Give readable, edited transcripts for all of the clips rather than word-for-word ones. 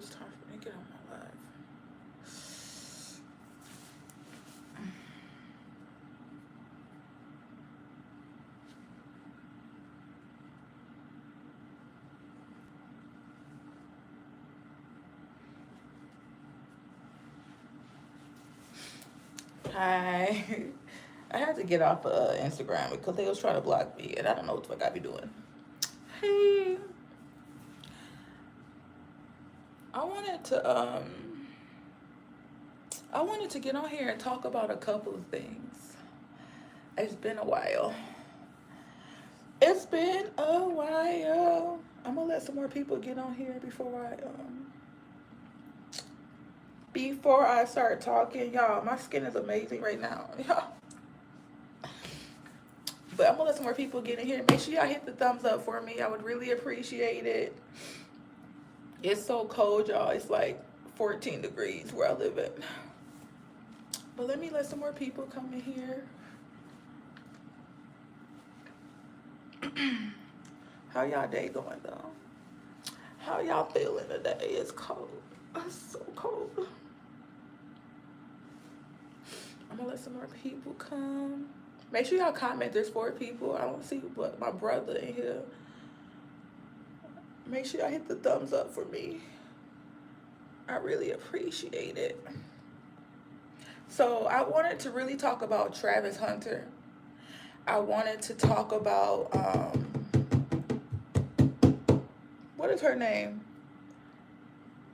it's time for me to get on my live. Hi. I had to get off of Instagram because they was trying to block me, and I don't know what the fuck I be doing. Hey, I wanted to get on here and talk about a couple of things. It's been a while. It's been a while. I'm gonna let some more people get on here before I start talking. Y'all, my skin is amazing right now. Y'all. But I'm gonna let some more people get in here. Make sure y'all hit the thumbs up for me. I would really appreciate it. It's so cold, y'all. It's like 14 degrees where I live at. But let some more people come in here. How y'all day going though? How y'all feeling today? It's cold. It's so cold. I'm gonna let some more people come. Make sure y'all comment. There's 4 people. I don't see but my brother in here. Make sure y'all hit the thumbs up for me. I really appreciate it. So I wanted to really talk about Travis Hunter. I wanted to talk about what is her name?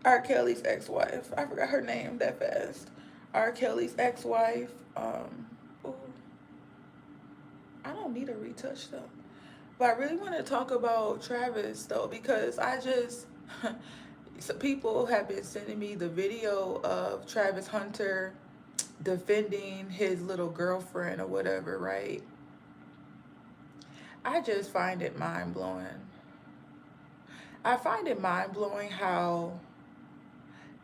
R. Kelly's ex-wife. I forgot her name that fast. R. Kelly's ex-wife. Ooh. I don't need a retouch though. But I really want to talk about Travis though, because some people have been sending me the video of Travis Hunter defending his little girlfriend or whatever, right? I just find it mind-blowing. I find it mind-blowing how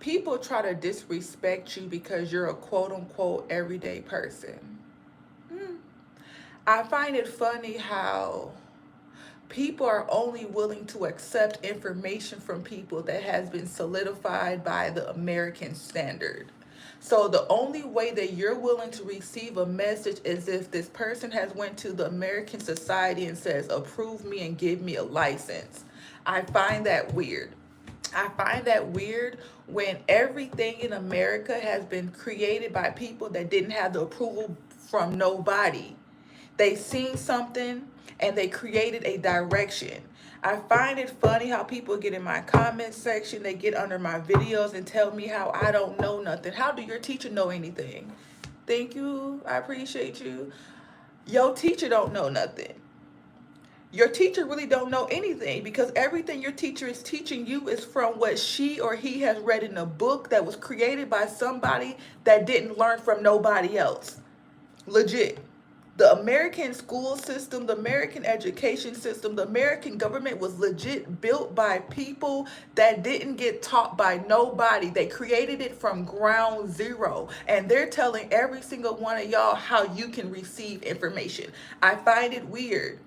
people try to disrespect you because you're a quote-unquote everyday person. I find it funny how people are only willing to accept information from people that has been solidified by the American standard. So the only way that you're willing to receive a message is if this person has went to the American society and says, approve me and give me a license. I find that weird. I find that weird when everything in America has been created by people that didn't have the approval from nobody. They seen something and they created a direction. I find it funny how people get in my comment section, they get under my videos and tell me how I don't know nothing. How do your teacher know anything? Thank you. I appreciate you. Your teacher don't know nothing. Your teacher really don't know anything because everything your teacher is teaching you is from what she or he has read in a book that was created by somebody that didn't learn from nobody else. Legit. The American school system, the American education system, the American government was legit built by people that didn't get taught by nobody. They created it from ground zero. And they're telling every single one of y'all how you can receive information. I find it weird.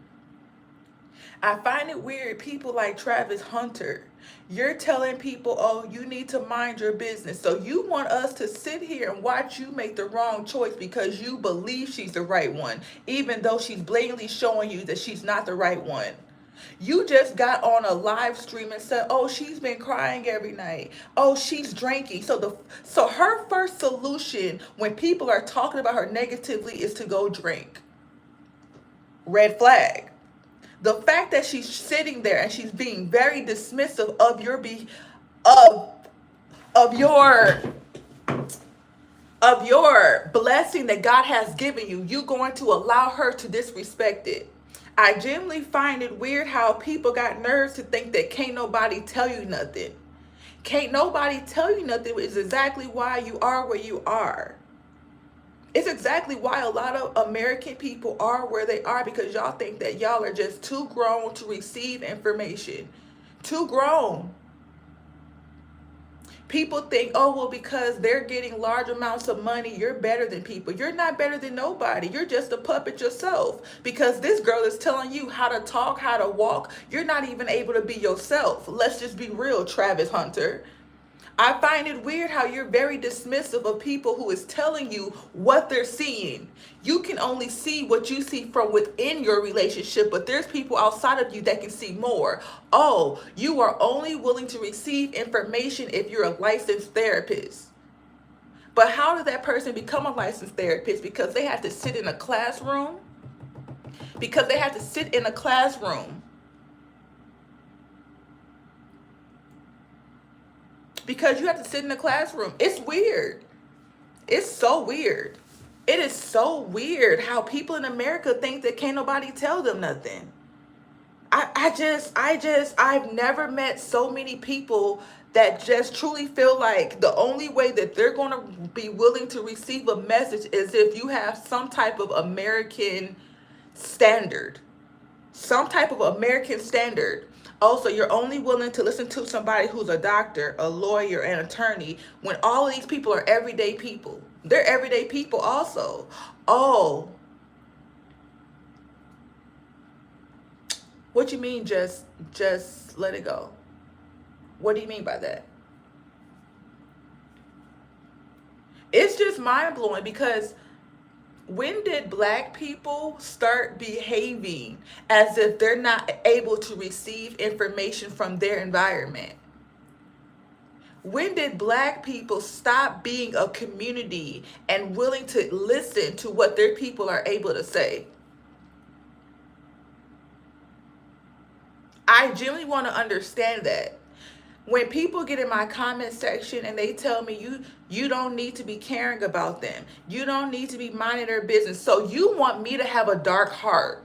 I find it weird, people like Travis Hunter, you're telling people, oh, you need to mind your business. So you want us to sit here and watch you make the wrong choice because you believe she's the right one, even though she's blatantly showing you that she's not the right one. You just got on a live stream and said, oh, she's been crying every night. Oh, she's drinking. So her first solution when people are talking about her negatively is to go drink. Red flag. The fact that she's sitting there and she's being very dismissive of your blessing that God has given you, you going to allow her to disrespect it. I genuinely find it weird how people got nerves to think that can't nobody tell you nothing. Can't nobody tell you nothing is exactly why you are where you are. It's exactly why a lot of American people are where they are, because y'all think that y'all are just too grown to receive information. Too grown. People think, oh, well, because they're getting large amounts of money, you're better than people. You're not better than nobody. You're just a puppet yourself. Because this girl is telling you how to talk, how to walk. You're not even able to be yourself. Let's just be real, Travis Hunter. I find it weird how you're very dismissive of people who is telling you what they're seeing. You can only see what you see from within your relationship, but there's people outside of you that can see more. Oh, you are only willing to receive information if you're a licensed therapist. But how did that person become a licensed therapist? Because they have to sit in a classroom? Because they have to sit in a classroom. Because you have to sit in a classroom. It's weird. It's so weird. It is so weird how people in America think that can't nobody tell them nothing. I've never met so many people that just truly feel like the only way that they're going to be willing to receive a message is if you have some type of American standard. Some type of American standard. Also, you're only willing to listen to somebody who's a doctor, a lawyer, an attorney, when all of these people are everyday people. They're everyday people also. Oh, what you mean just let it go? What do you mean by that? It's just mind blowing because when did black people start behaving as if they're not able to receive information from their environment? When did black people stop being a community and willing to listen to what their people are able to say? I genuinely want to understand that. When people get in my comment section and they tell me you don't need to be caring about them, you don't need to be minding their business, so you want me to have a dark heart,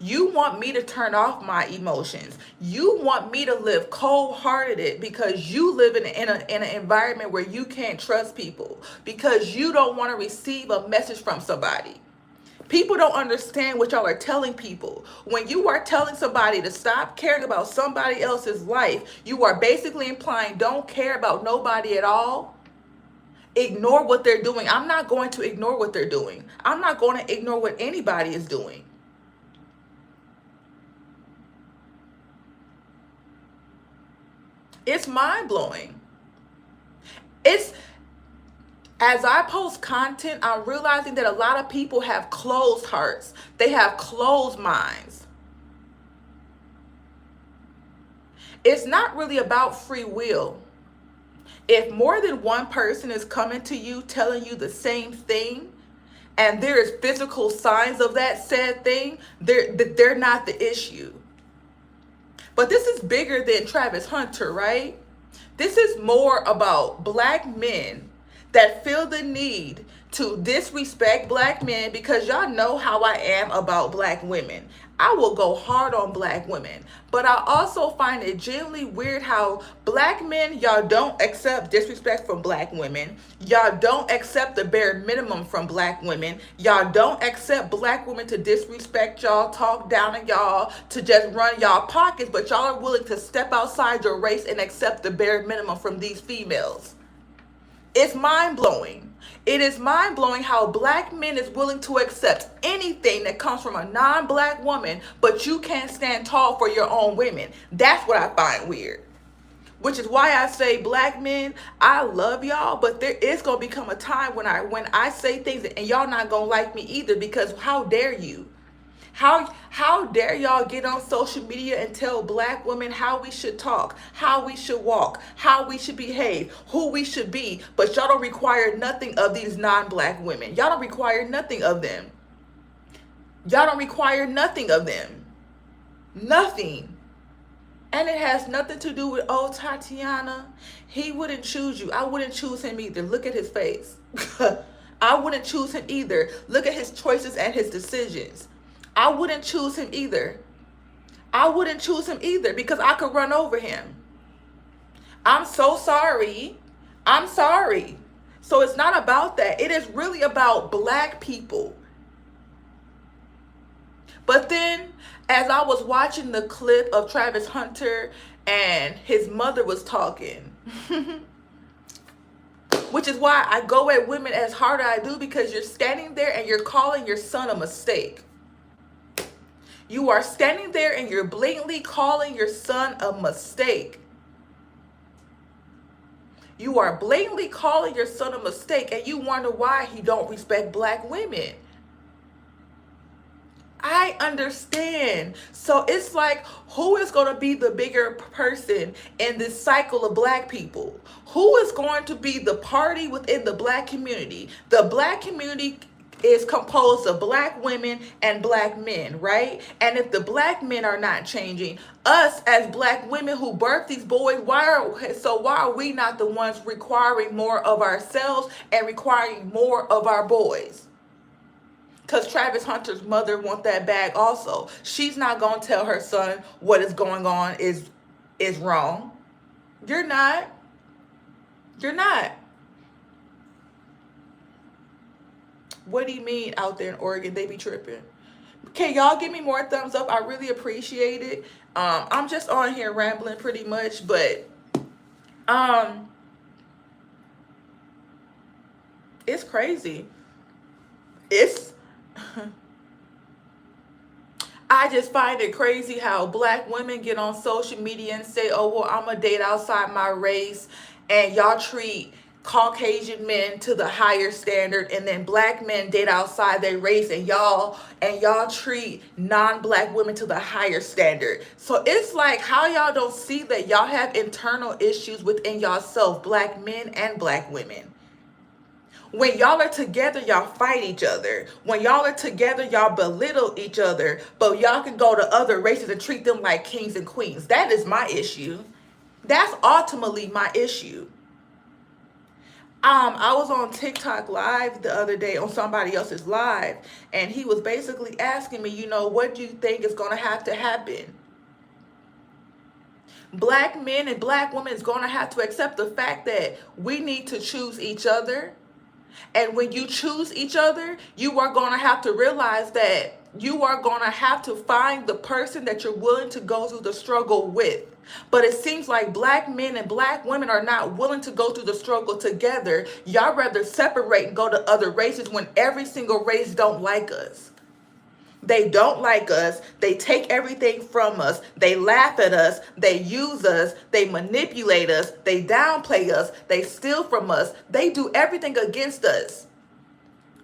you want me to turn off my emotions, you want me to live cold-hearted because you live in an environment where you can't trust people, because you don't want to receive a message from somebody. People don't understand what y'all are telling people. When you are telling somebody to stop caring about somebody else's life, you are basically implying don't care about nobody at all. Ignore what they're doing. I'm not going to ignore what they're doing. I'm not going to ignore what anybody is doing. It's mind-blowing. It's As I post content, I'm realizing that a lot of people have closed hearts. They have closed minds. It's not really about free will. If more than one person is coming to you telling you the same thing, and there is physical signs of that said thing, they're not the issue. But this is bigger than Travis Hunter, right? This is more about black men that feel the need to disrespect black men, because y'all know how I am about black women. I will go hard on black women. But I also find it genuinely weird how black men, y'all don't accept disrespect from black women. Y'all don't accept the bare minimum from black women. Y'all don't accept black women to disrespect y'all, talk down on y'all, to just run y'all pockets. But y'all are willing to step outside your race and accept the bare minimum from these females. It's mind-blowing. It is mind-blowing how black men is willing to accept anything that comes from a non-black woman, but you can't stand tall for your own women. That's what I find weird. Which is why I say, black men, I love y'all, but there is going to become a time when I say things and y'all not going to like me either, because how dare you? How dare y'all get on social media and tell black women how we should talk, how we should walk, how we should behave, who we should be, but y'all don't require nothing of these non-black women. Y'all don't require nothing of them. Y'all don't require nothing of them. Nothing. And it has nothing to do with, oh, Tatiana, he wouldn't choose you. I wouldn't choose him either. Look at his face. I wouldn't choose him either. Look at his choices and his decisions. I wouldn't choose him either. I wouldn't choose him either because I could run over him. I'm so sorry. I'm sorry. So it's not about that. It is really about black people. But then, as I was watching the clip of Travis Hunter and his mother was talking, which is why I go at women as hard as I do, because you're standing there and you're calling your son a mistake. You are standing there and you're blatantly calling your son a mistake. You are blatantly calling your son a mistake, and you wonder why he don't respect black women. I understand. So it's like, who is going to be the bigger person in this cycle of black people? Who is going to be the party within the black community? The black community is composed of black women and black men, right? And if the black men are not changing, us as black women who birth these boys, why are we not the ones requiring more of ourselves and requiring more of our boys? Because Travis Hunter's mother wants that bag also. She's not going to tell her son what is going on is wrong. You're not. You're not. What do you mean out there in Oregon they be tripping? Can y'all give me more thumbs up? I really appreciate it. I'm just on here rambling pretty much, but it's crazy. It's I just find it crazy how black women get on social media and say, oh, well, I'm going to date outside my race. And y'all treat Caucasian men to the higher standard. And then black men date outside their race. And y'all treat non-black women to the higher standard. So it's like, how y'all don't see that y'all have internal issues within yourself, black men and black women. When y'all are together, y'all fight each other. When y'all are together, y'all belittle each other. But y'all can go to other races and treat them like kings and queens. That is my issue. That's ultimately my issue. I was on TikTok live the other day on somebody else's live. And he was basically asking me, what do you think is going to have to happen? Black men and black women is going to have to accept the fact that we need to choose each other. And when you choose each other, you are going to have to realize that you are going to have to find the person that you're willing to go through the struggle with. But it seems like black men and black women are not willing to go through the struggle together. Y'all rather separate and go to other races when every single race don't like us. They don't like us. They take everything from us. They laugh at us. They use us. They manipulate us. They downplay us. They steal from us. They do everything against us.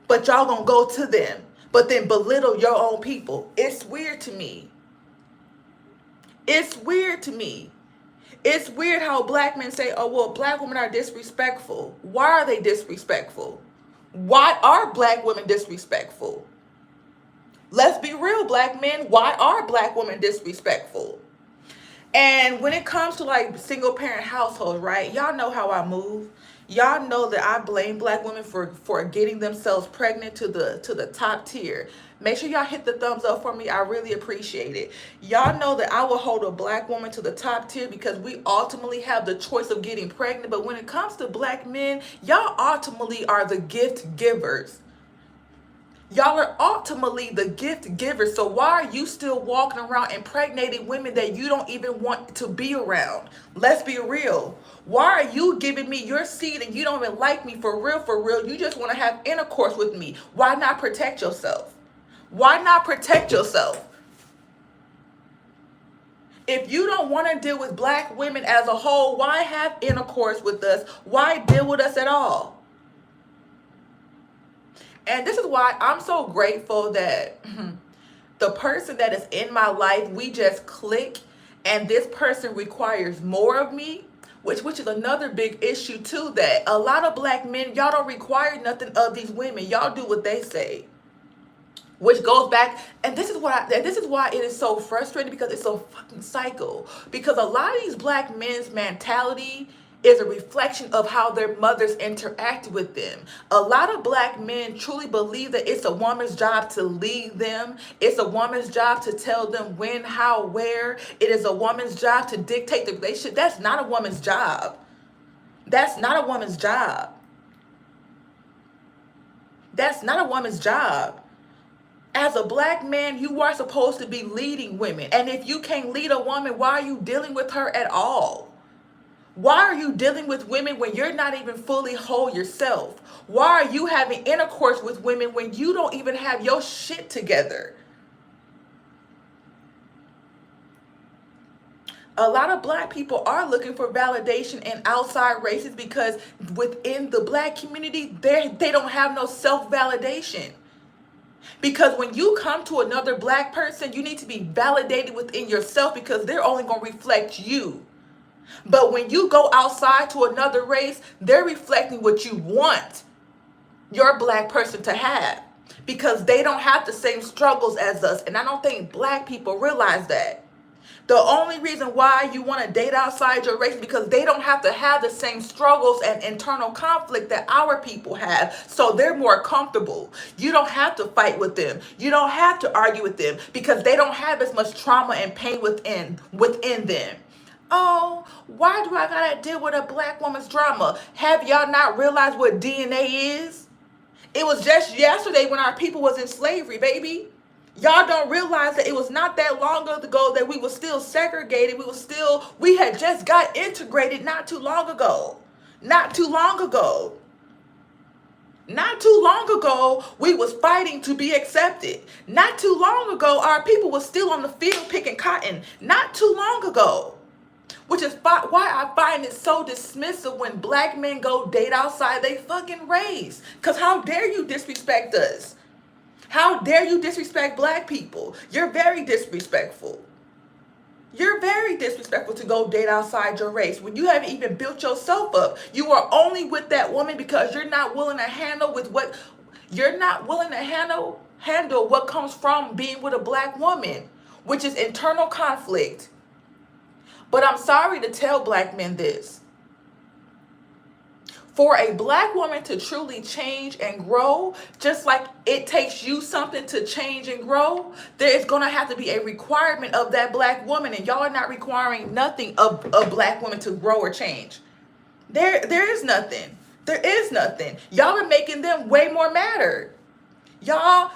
But y'all gonna go to them, but then belittle your own people. It's weird to me. It's weird to me. It's weird how black men say, oh, well, black women are disrespectful. Why are they disrespectful? Why are black women disrespectful? Let's be real, black men. Why are black women disrespectful? And when it comes to like single parent households, right? Y'all know how I move. Y'all know that I blame black women for getting themselves pregnant to the top tier. Make sure y'all hit the thumbs up for me. I really appreciate it. Y'all know that I will hold a black woman to the top tier because we ultimately have the choice of getting pregnant. But when it comes to black men, y'all ultimately are the gift givers. Y'all are ultimately the gift givers. So why are you still walking around impregnating women that you don't even want to be around? Let's be real. Why are you giving me your seed and you don't even like me for real, for real? You just want to have intercourse with me. Why not protect yourself? Why not protect yourself? If you don't want to deal with black women as a whole, why have intercourse with us? Why deal with us at all? And this is why I'm so grateful that the person that is in my life, we just click, and this person requires more of me, which is another big issue too, that a lot of black men, y'all don't require nothing of these women. Y'all do what they say. Which goes back, and this is why it is so frustrating, because it's a fucking cycle. Because a lot of these black men's mentality is a reflection of how their mothers interact with them. A lot of black men truly believe that it's a woman's job to lead them. It's a woman's job to tell them when, how, where. It is a woman's job to dictate the relationship. That's not a woman's job. That's not a woman's job. That's not a woman's job. As a black man, you are supposed to be leading women. And if you can't lead a woman, why are you dealing with her at all? Why are you dealing with women when you're not even fully whole yourself? Why are you having intercourse with women when you don't even have your shit together? A lot of black people are looking for validation in outside races because within the black community, they don't have no self-validation. Because when you come to another black person, you need to be validated within yourself because they're only going to reflect you. But when you go outside to another race, they're reflecting what you want your black person to have because they don't have the same struggles as us. And I don't think black people realize that. The only reason why you want to date outside your race is because they don't have to have the same struggles and internal conflict that our people have. So they're more comfortable. You don't have to fight with them. You don't have to argue with them because they don't have as much trauma and pain within them. Oh, why do I gotta deal with a black woman's drama? Have y'all not realized what DNA is? It was just yesterday when our people was in slavery, baby. Y'all don't realize that it was not that long ago that we were still segregated. We had just got integrated not too long ago. Not too long ago. Not too long ago, we was fighting to be accepted. Not too long ago, our people was still on the field picking cotton. Not too long ago. Which is why I find it so dismissive when black men go date outside they fucking race. Because how dare you disrespect us? How dare you disrespect black people? You're very disrespectful. You're very disrespectful to go date outside your race when you haven't even built yourself up. You are only with that woman because you're not willing to handle what comes from being with a black woman, which is internal conflict. But I'm sorry to tell black men this. For a black woman to truly change and grow, just like it takes you something to change and grow, there is going to have to be a requirement of that black woman. And y'all are not requiring nothing of a black woman to grow or change. There is nothing. There is nothing. Y'all are making them way more matter. Y'all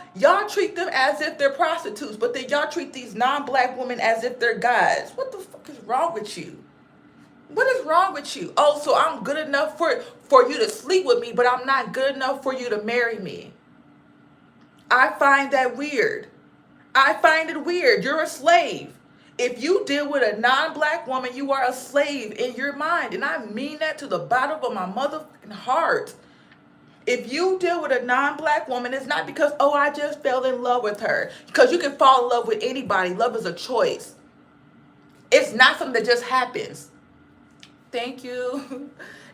treat them as if they're prostitutes, but then y'all treat these non-black women as if they're guys. What the fuck is wrong with you? What is wrong with you? Oh, so I'm good enough for you to sleep with me, but I'm not good enough for you to marry me. I find that weird. I find it weird. You're a slave. If you deal with a non-black woman, you are a slave in your mind. And I mean that to the bottom of my motherfucking heart. If you deal with a non-black woman, it's not because, oh, I just fell in love with her. Because you can fall in love with anybody. Love is a choice. It's not something that just happens. Thank you.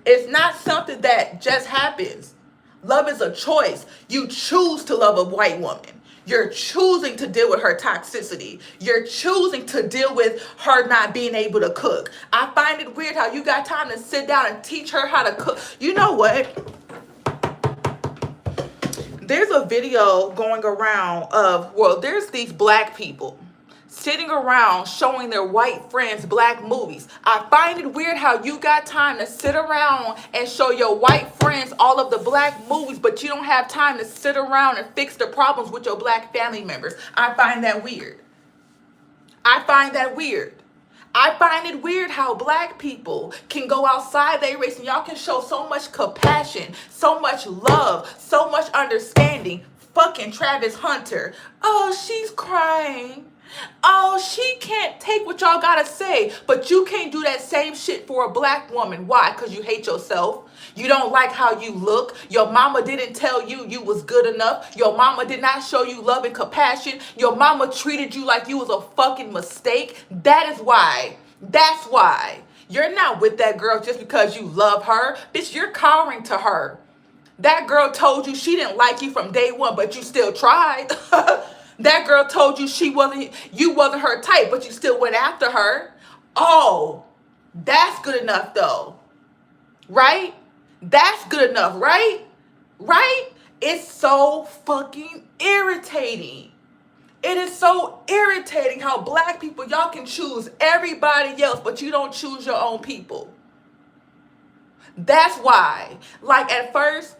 It's not something that just happens. Love is a choice. You choose to love a white woman. You're choosing to deal with her toxicity. You're choosing to deal with her not being able to cook. I find it weird how you got time to sit down and teach her how to cook. You know what? There's a video going around there's these black people sitting around showing their white friends black movies. I find it weird how you got time to sit around and show your white friends all of the black movies, but you don't have time to sit around and fix the problems with your black family members. I find that weird. I find that weird. I find it weird how black people can go outside their race and y'all can show so much compassion, so much love, so much understanding. Fucking Travis Hunter. Oh, she's crying. Oh, she can't take what y'all gotta say. But you can't do that same shit for a black woman. Why? Because you hate yourself. You don't like how you look. Your mama didn't tell you you was good enough. Your mama did not show you love and compassion. Your mama treated you like you was a fucking mistake. That is why. That's why. You're not with that girl just because you love her. Bitch, you're cowering to her. That girl told you she didn't like you from day one, but you still tried. That girl told you you wasn't her type, but you still went after her. Oh, that's good enough though. Right? That's good enough, right? Right? It's so fucking irritating. It is so irritating how black people, y'all can choose everybody else, but you don't choose your own people. That's why. Like at first,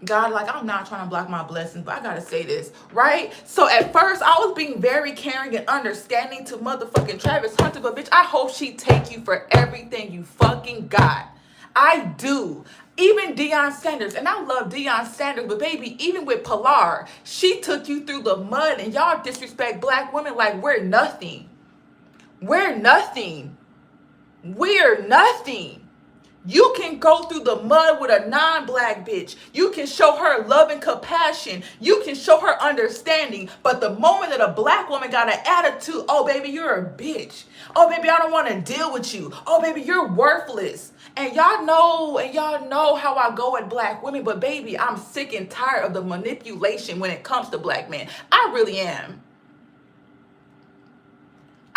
God, like, I'm not trying to block my blessings, but I gotta say this, right? So at first, I was being very caring and understanding to motherfucking Travis Hunter, but bitch, I hope she take you for everything you fucking got. I do. Even Deion Sanders, and I love Deion Sanders, but baby, even with Pilar, she took you through the mud, and y'all disrespect black women like we're nothing. We're nothing. We're nothing. You can go through the mud with a non-black bitch. You can show her love and compassion. You can show her understanding. But the moment that a black woman got an attitude, oh baby, you're a bitch. Oh baby, I don't want to deal with you. Oh baby, you're worthless. And y'all know how I go at black women, but baby, I'm sick and tired of the manipulation when it comes to black men. I really am.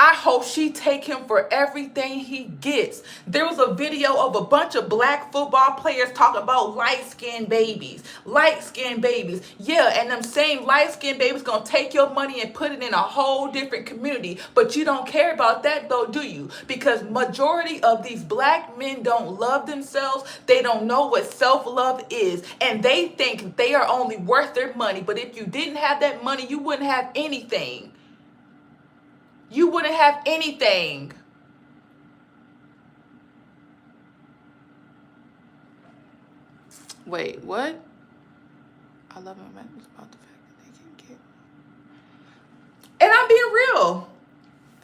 I hope she take him for everything he gets. There was a video of a bunch of black football players talking about light-skinned babies. Light-skinned babies. Yeah, and them same light-skinned babies gonna take your money and put it in a whole different community. But you don't care about that though, do you? Because majority of these black men don't love themselves. They don't know what self-love is. And they think they are only worth their money. But if you didn't have that money, you wouldn't have anything. You wouldn't have anything. Wait, what? I love my man about the fact that they can get. And I'm being real.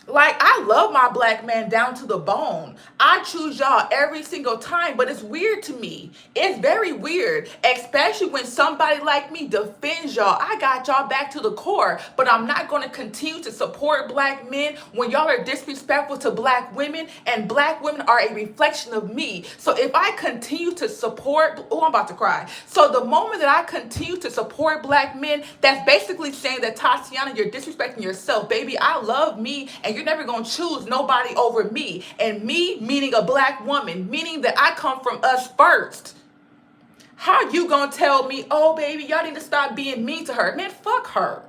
Like, I love my black man down to the bone. I choose y'all every single time, but it's weird to me. It's very weird, especially when somebody like me defends y'all. I got y'all back to the core, but I'm not going to continue to support black men when y'all are disrespectful to black women, and black women are a reflection of me. So if I continue to support, oh, I'm about to cry. So the moment that I continue to support black men, that's basically saying that, Tatiana, you're disrespecting yourself. Baby, I love me, and you're never going to choose nobody over me. And me meaning a black woman, meaning that I come from us first. How you going to tell me, oh, baby, y'all need to stop being mean to her? Man, fuck her.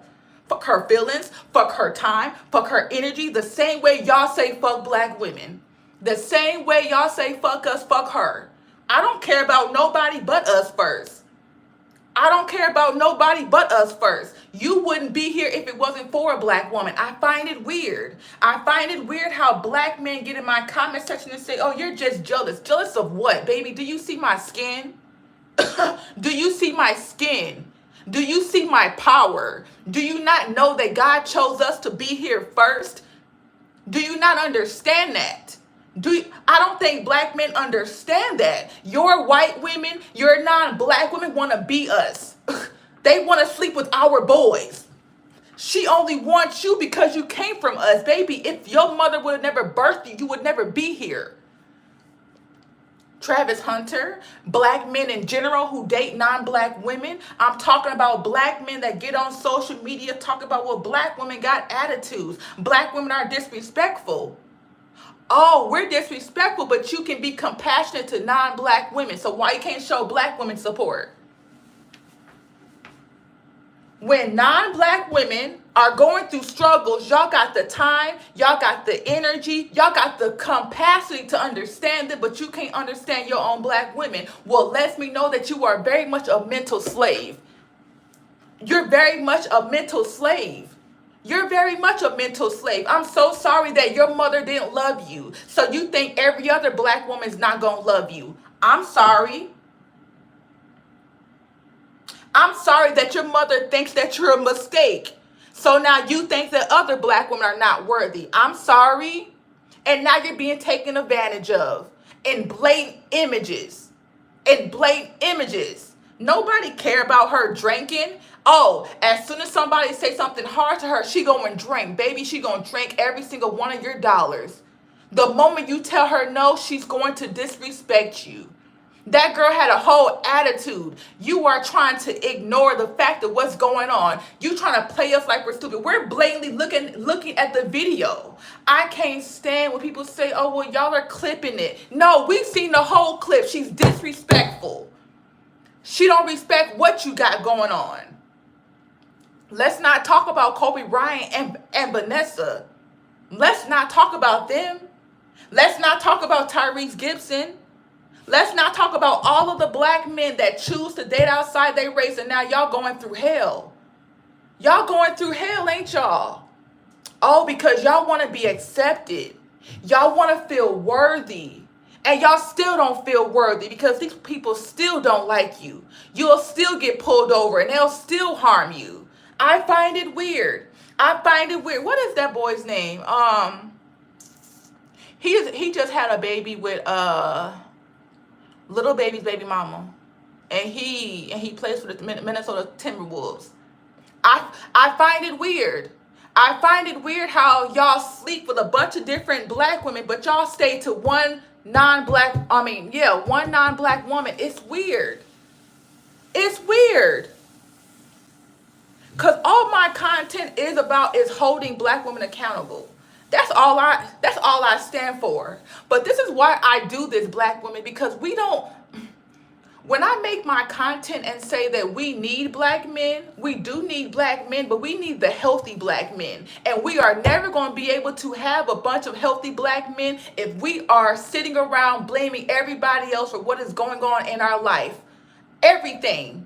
Fuck her feelings, fuck her time, fuck her energy. The same way y'all say fuck black women. The same way y'all say fuck us, fuck her. I don't care about nobody but us first. I don't care about nobody but us first. You wouldn't be here if it wasn't for a black woman. I find it weird. I find it weird how black men get in my comment section and say, oh, you're just jealous. Jealous of what, baby? Do you see my skin? Do you see my skin? Do you see my power? Do you not know that God chose us to be here first? Do you not understand that? I don't think black men understand that. Your white women, your non-black women want to be us. They want to sleep with our boys. She only wants you because you came from us. Baby, if your mother would have never birthed you, you would never be here. Travis Hunter, black men in general who date non-black women. I'm talking about black men that get on social media, talk about, well, black women got attitudes. Black women are disrespectful. Oh, we're disrespectful, but you can be compassionate to non-black women. So why you can't show black women support? When non-black women are going through struggles, y'all got the time, y'all got the energy, y'all got the capacity to understand it, but you can't understand your own black women. Well, lets me know that you are very much a mental slave. You're very much a mental slave. You're very much a mental slave. I'm so sorry that your mother didn't love you. So you think every other black woman's not going to love you. I'm sorry. I'm sorry that your mother thinks that you're a mistake. So now you think that other black women are not worthy. I'm sorry. And now you're being taken advantage of in blatant images. In blatant images. Nobody care about her drinking. Oh, as soon as somebody say something hard to her, she going to drink. Baby, she going to drink every single one of your dollars. The moment you tell her no, she's going to disrespect you. That girl had a whole attitude. You are trying to ignore the fact of what's going on. You trying to play us like we're stupid. We're blatantly looking at the video. I can't stand when people say, oh, well, y'all are clipping it. No, we've seen the whole clip. She's disrespectful. She don't respect what you got going on. Let's not talk about Kobe Bryant and Vanessa. Let's not talk about them. Let's not talk about Tyrese Gibson. Let's not talk about all of the black men that choose to date outside their race, and now y'all going through hell. Y'all going through hell, ain't y'all? Oh, because y'all want to be accepted. Y'all want to feel worthy. And y'all still don't feel worthy because these people still don't like you. You'll still get pulled over and they'll still harm you. I find it weird. I find it weird. What is that boy's name? He just had a baby with little baby's baby mama, and he plays for the Minnesota Timberwolves. I find it weird. I find it weird how y'all sleep with a bunch of different black women, but y'all stay to one one non-black woman. It's weird. It's weird. Cause all my content is holding black women accountable. That's all I stand for. But this is why I do this, black women, because we don't, when I make my content and say that we need black men, we do need black men, but we need the healthy black men. And we are never going to be able to have a bunch of healthy black men if we are sitting around blaming everybody else for what is going on in our life. Everything.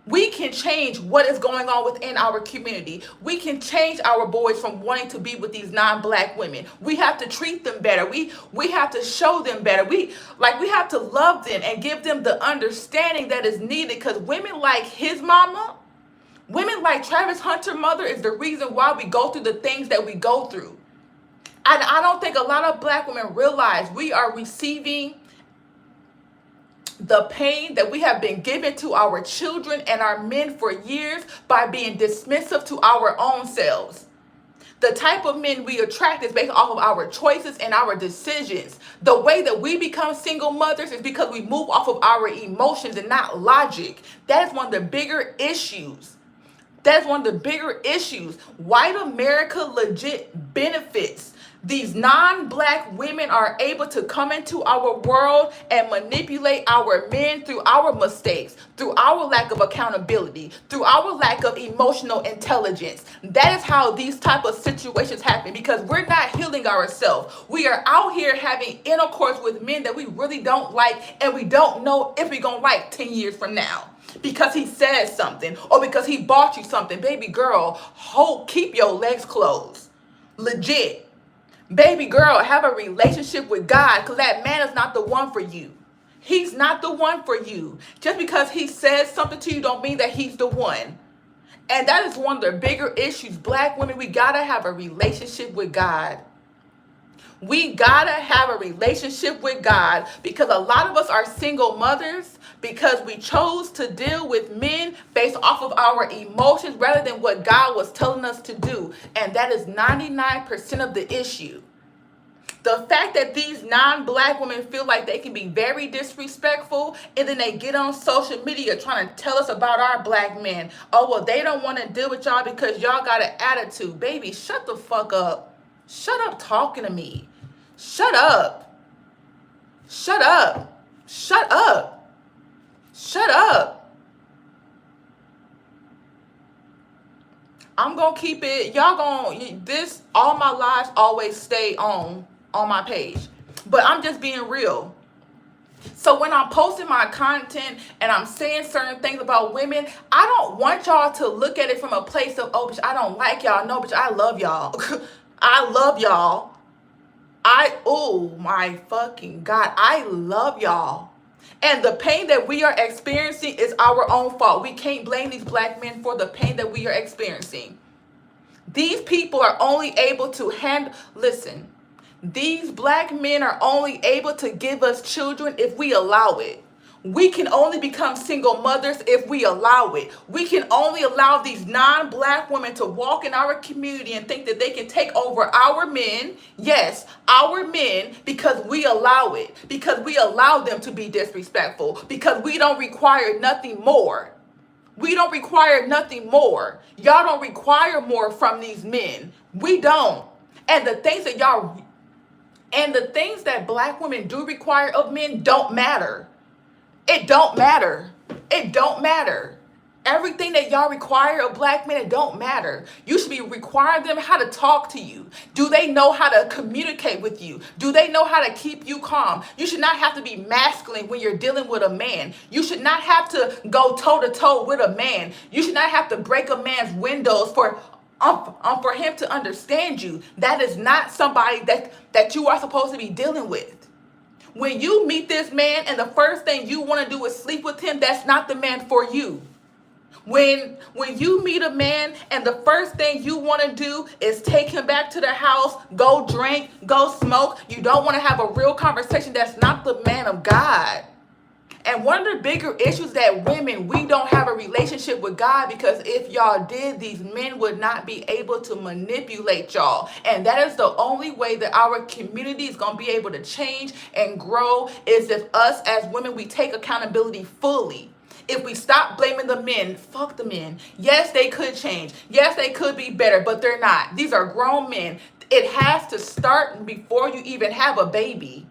We can change what is going on within our community. We can change our boys from wanting to be with these non-black women. We have to treat them better. We have to show them better. We have to love them and give them the understanding that is needed, because women like his mama, women like Travis Hunter's mother is the reason why we go through the things that we go through. And I don't think a lot of black women realize we are receiving the pain that we have been given to our children and our men for years by being dismissive to our own selves. The type of men we attract is based off of our choices and our decisions. The way that we become single mothers is because we move off of our emotions and not logic. That is one of the bigger issues. That's one of the bigger issues. White America legit benefits. These non-black women are able to come into our world and manipulate our men through our mistakes, through our lack of accountability, through our lack of emotional intelligence. That is how these type of situations happen, because we're not healing ourselves. We are out here having intercourse with men that we really don't like, and we don't know if we're going to like 10 years from now. Because he says something, or because he bought you something. Baby girl, keep your legs closed. Legit. Baby girl, have a relationship with God, because that man is not the one for you. He's not the one for you. Just because he says something to you don't mean that he's the one. And that is one of the bigger issues. Black women, we gotta have a relationship with God. We gotta have a relationship with God, because a lot of us are single mothers because we chose to deal with men based off of our emotions rather than what God was telling us to do. And that is 99% of the issue. The fact that these non-black women feel like they can be very disrespectful, and then they get on social media trying to tell us about our black men. Oh, well, they don't want to deal with y'all because y'all got an attitude. Baby, shut the fuck up. Shut up talking to me. Shut up. Shut up. Shut up. Shut up. I'm going to keep it. All my lives always stay on my page. But I'm just being real. So when I'm posting my content and I'm saying certain things about women, I don't want y'all to look at it from a place of, oh, bitch, I don't like y'all. No, bitch, I love y'all. I love y'all. Oh my fucking God, I love y'all. And the pain that we are experiencing is our own fault. We can't blame these black men for the pain that we are experiencing. These people are only able to listen, these black men are only able to give us children if we allow it. We can only become single mothers if we allow it. We can only allow these non-black women to walk in our community and think that they can take over our men. Yes, our men, because we allow it. Because we allow them to be disrespectful. Because we don't require nothing more. We don't require nothing more. Y'all don't require more from these men. We don't. And the things that black women do require of men don't matter. It don't matter. It don't matter. Everything that y'all require of black men, it don't matter. You should be requiring them how to talk to you. Do they know how to communicate with you? Do they know how to keep you calm? You should not have to be masculine when you're dealing with a man. You should not have to go toe-to-toe with a man. You should not have to break a man's windows for him to understand you. That is not somebody that you are supposed to be dealing with. When you meet this man and the first thing you want to do is sleep with him, that's not the man for you. When you meet a man and the first thing you want to do is take him back to the house, go drink, go smoke, you don't want to have a real conversation, that's not the man of God. And one of the bigger issues that women, we don't have a relationship with God, because if y'all did, these men would not be able to manipulate y'all. And that is the only way that our community is going to be able to change and grow, is if us as women, we take accountability fully. If we stop blaming the men, fuck the men. Yes, they could change. Yes, they could be better, but they're not. These are grown men. It has to start before you even have a baby.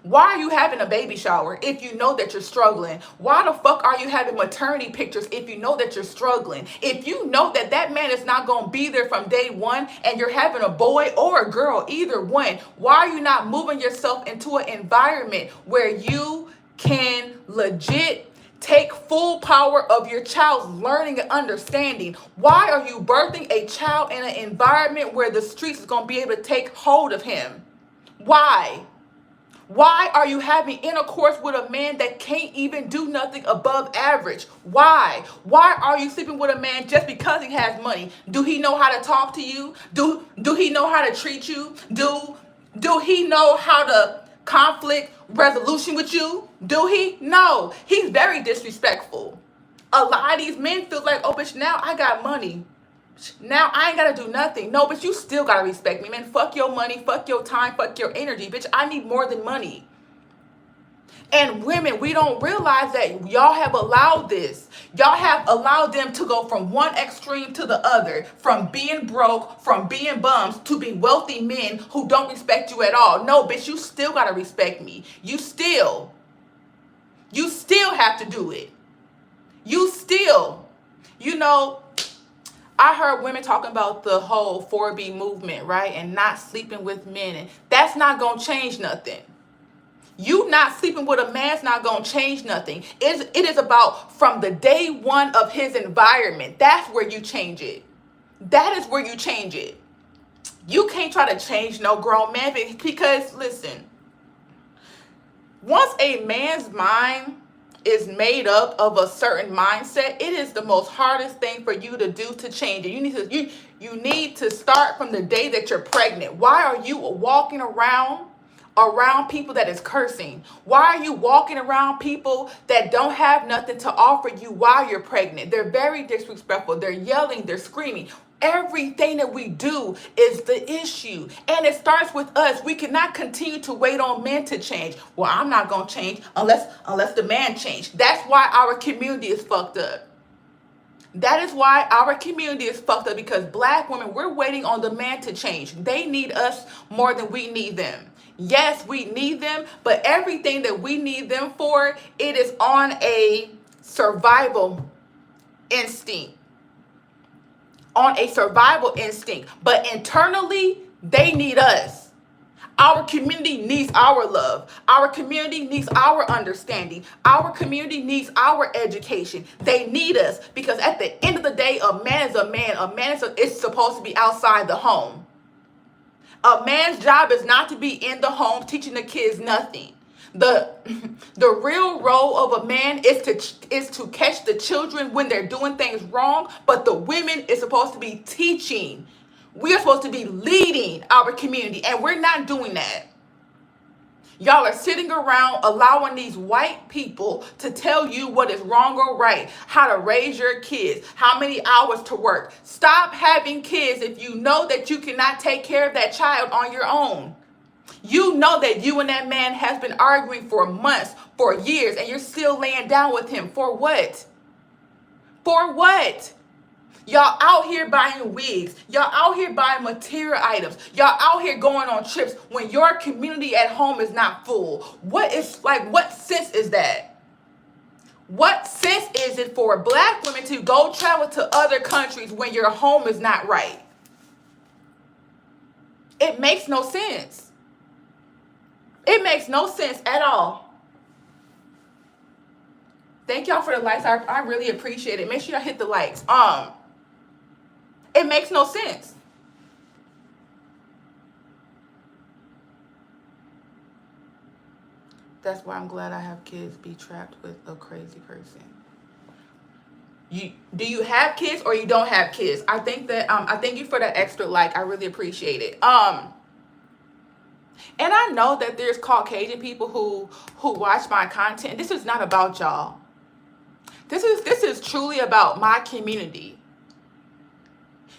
Why are you having a baby shower if you know that you're struggling? Why the fuck are you having maternity pictures if you know that you're struggling? If you know that that man is not going to be there from day one and you're having a boy or a girl, either one, why are you not moving yourself into an environment where you can legit take full power of your child's learning and understanding? Why are you birthing a child in an environment where the streets is going to be able to take hold of him? Why? Why are you having intercourse with a man that can't even do nothing above average? Why? Why are you sleeping with a man just because he has money? Do he know how to talk to you? Do he know how to treat you? Do he know how to conflict resolution with you? Do he? No. He's very disrespectful. A lot of these men feel like, oh, bitch, now I got money. Now I ain't gotta do nothing. No, but you still gotta respect me, man. Fuck your money, fuck your time, fuck your energy. Bitch, I need more than money. And women, we don't realize that y'all have allowed this. Y'all have allowed them to go from one extreme to the other, from being broke, from being bums, to being wealthy men who don't respect you at all. No, bitch, you still gotta respect me. You still have to do it. I heard women talking about the whole 4B movement, right? And not sleeping with men. And that's not going to change nothing. You not sleeping with a man's not going to change nothing. It is about from the day one of his environment. That's where you change it. That is where you change it. You can't try to change no grown man, because, listen, once a man's mind is made up of a certain mindset, it is the most hardest thing for you to do to change it. You need to start from the day that you're pregnant. Why are you walking around people that is cursing? Why are you walking around people that don't have nothing to offer you while you're pregnant? They're very disrespectful. They're yelling, they're screaming. Everything that we do is the issue. And it starts with us. We cannot continue to wait on men to change. Well, I'm not going to change unless the man change. That's why our community is fucked up. That is why our community is fucked up, because black women, we're waiting on the man to change. They need us more than we need them. Yes, we need them, but everything that we need them for, it is on a survival instinct. But internally, they need us. Our community needs our love. Our community needs our understanding. Our community needs our education. They need us, because at the end of the day, a man is a man. A man is supposed to be outside the home. A man's job is not to be in the home teaching the kids nothing. The real role of a man is to catch the children when they're doing things wrong, but the women is supposed to be teaching. We are supposed to be leading our community, and we're not doing that. Y'all are sitting around allowing these white people to tell you what is wrong or right, how to raise your kids, how many hours to work. Stop having kids if you know that you cannot take care of that child on your own. You know that you and that man has been arguing for months, for years, and you're still laying down with him. For what? For what? Y'all out here buying wigs. Y'all out here buying material items. Y'all out here going on trips when your community at home is not full. What sense is that? What sense is it for black women to go travel to other countries when your home is not right? It makes no sense. It makes no sense at all. Thank y'all for the likes. I really appreciate it. Make sure y'all hit the likes. It makes no sense. That's why I'm glad I have kids be trapped with a crazy person. Do you have kids or you don't have kids? I think that I thank you for that extra like. I really appreciate it. And I know that there's Caucasian people who watch my content. This is not about y'all. This is truly about my community.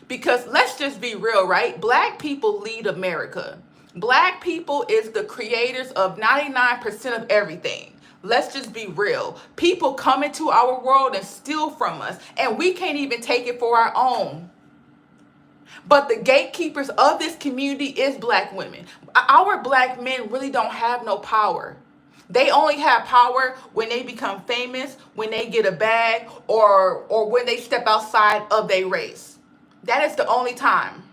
Because let's just be real, right? Black people lead America. Black people is the creators of 99% of everything. Let's just be real. People come into our world and steal from us, and we can't even take it for our own. But the gatekeepers of this community is black women. Our black men really don't have no power. They only have power when they become famous, when they get a bag, or when they step outside of their race. That is the only time.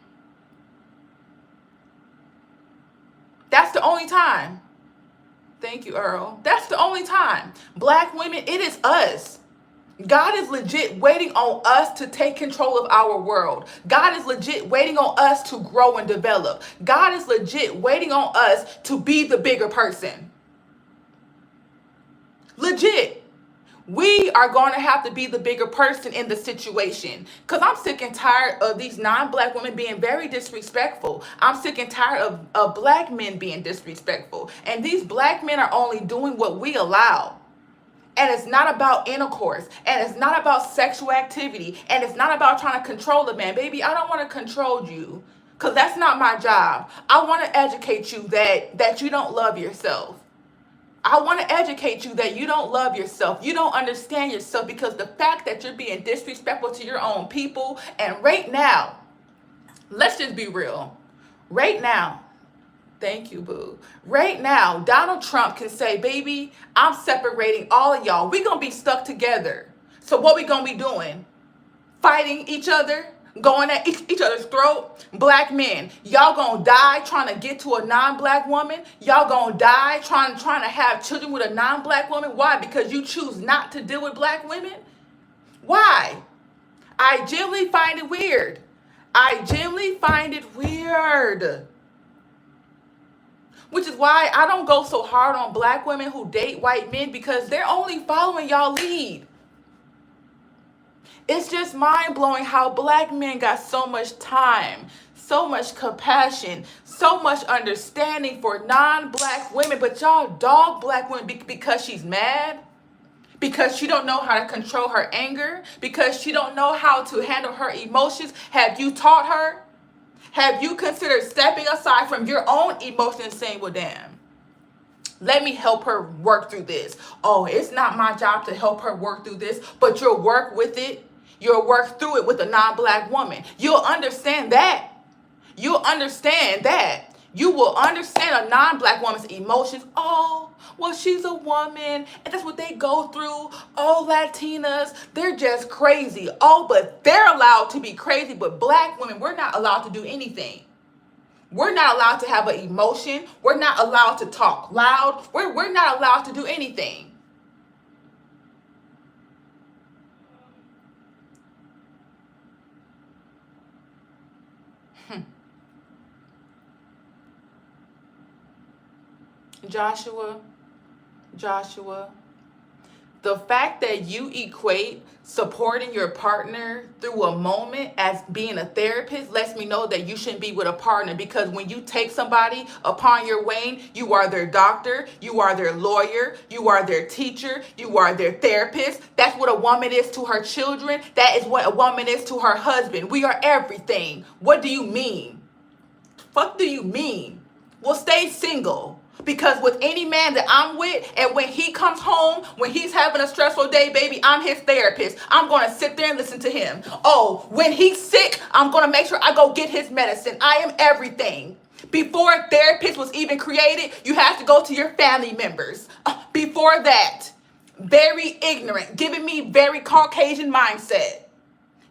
That's the only time. Thank you, Earl. That's the only time. Black women, it is us. God is legit waiting on us to take control of our world. God is legit waiting on us to grow and develop. God is legit waiting on us to be the bigger person. Legit. We are going to have to be the bigger person in the situation. Because I'm sick and tired of these non-black women being very disrespectful. I'm sick and tired of black men being disrespectful. And these black men are only doing what we allow. And it's not about intercourse. And it's not about sexual activity. And it's not about trying to control the man. Baby, I don't want to control you. Because that's not my job. I want to educate you that you don't love yourself. I want to educate you that you don't love yourself. You don't understand yourself because the fact that you're being disrespectful to your own people. And right now, let's just be real. Right now, thank you, boo. Right now, Donald Trump can say, baby, I'm separating all of y'all. We're going to be stuck together. So what we going to be doing? Fighting each other? Going at each other's throat? Black men, y'all gonna die trying to get to a non-black woman? Y'all gonna die trying to have children with a non-black woman? Why? Because you choose not to deal with black women? Why? I genuinely find it weird. I genuinely find it weird. Which is why I don't go so hard on black women who date white men, because they're only following y'all lead. It's just mind-blowing how black men got so much time, so much compassion, so much understanding for non-black women, but y'all dog black women because she's mad, because she don't know how to control her anger, because she don't know how to handle her emotions. Have you taught her? Have you considered stepping aside from your own emotions and saying, well, damn, let me help her work through this. Oh, it's not my job to help her work through this, but you'll work with it. You'll work through it with a non-black woman. You'll understand that. You'll understand that. You will understand a non-black woman's emotions. Oh, well, she's a woman, and that's what they go through. Oh, Latinas, they're just crazy. Oh, but they're allowed to be crazy, but black women, we're not allowed to do anything. We're not allowed to have an emotion. We're not allowed to talk loud. We're not allowed to do anything. Joshua, the fact that you equate supporting your partner through a moment as being a therapist lets me know that you shouldn't be with a partner, because when you take somebody upon your wing, you are their doctor, you are their lawyer, you are their teacher, you are their therapist. That's what a woman is to her children. That is what a woman is to her husband. We are everything. What do you mean? Fuck do you mean? Well, stay single. Because with any man that I'm with, and when he comes home, when he's having a stressful day, baby, I'm his therapist. I'm going to sit there and listen to him. Oh, when he's sick, I'm going to make sure I go get his medicine. I am everything. Before a therapist was even created, you have to go to your family members. Before that, very ignorant, giving me very Caucasian mindset.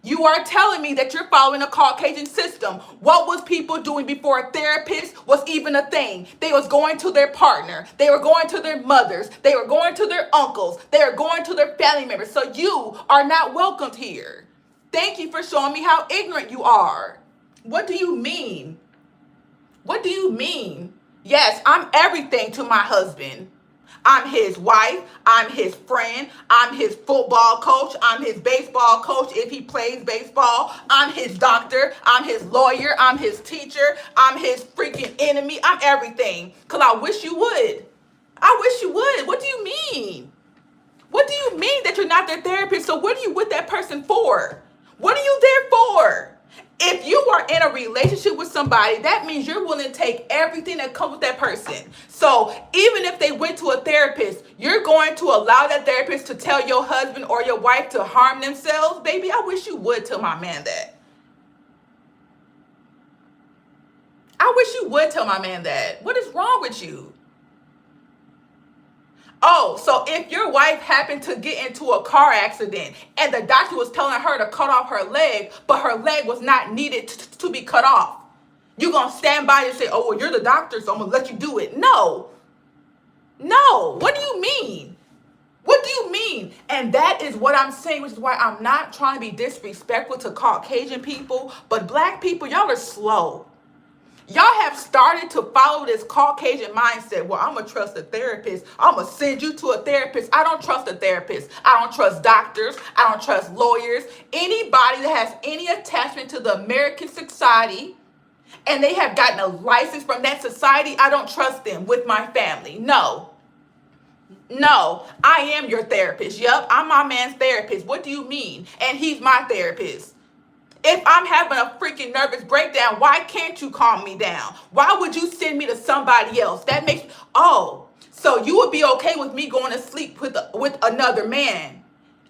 You are telling me that you're following a Caucasian system. What was people doing before a therapist was even a thing? They was going to their partner. They were going to their mothers. They were going to their uncles. They were going to their family members. So you are not welcomed here. Thank you for showing me how ignorant you are. What do you mean? What do you mean? Yes, I'm everything to my husband. I'm his wife. I'm his friend. I'm his football coach. I'm his baseball coach if he plays baseball. I'm his doctor. I'm his lawyer. I'm his teacher. I'm his freaking enemy. I'm everything. Because I wish you would. I wish you would. What do you mean? What do you mean that you're not their therapist? So what are you with that person for? What are you there for? If you are in a relationship with somebody, that means you're willing to take everything that comes with that person. So even if they went to a therapist, you're going to allow that therapist to tell your husband or your wife to harm themselves? Baby, I wish you would tell my man that. I wish you would tell my man that. What is wrong with you? Oh, so if your wife happened to get into a car accident and the doctor was telling her to cut off her leg, but her leg was not needed to be cut off, you gonna stand by and say, oh, well, you're the doctor, so I'm gonna let you do it. No. No. What do you mean? What do you mean? And that is what I'm saying, which is why I'm not trying to be disrespectful to Caucasian people, but black people, y'all are slow. Y'all have started to follow this Caucasian mindset. Well, I'm going to trust a therapist. I'm going to send you to a therapist. I don't trust a therapist. I don't trust doctors. I don't trust lawyers. Anybody that has any attachment to the American society and they have gotten a license from that society, I don't trust them with my family. No. No, I am your therapist. Yep, I'm my man's therapist. What do you mean? And he's my therapist. If I'm having a freaking nervous breakdown, why can't you calm me down? Why would you send me to somebody else? That makes, oh, so you would be okay with me going to sleep with another man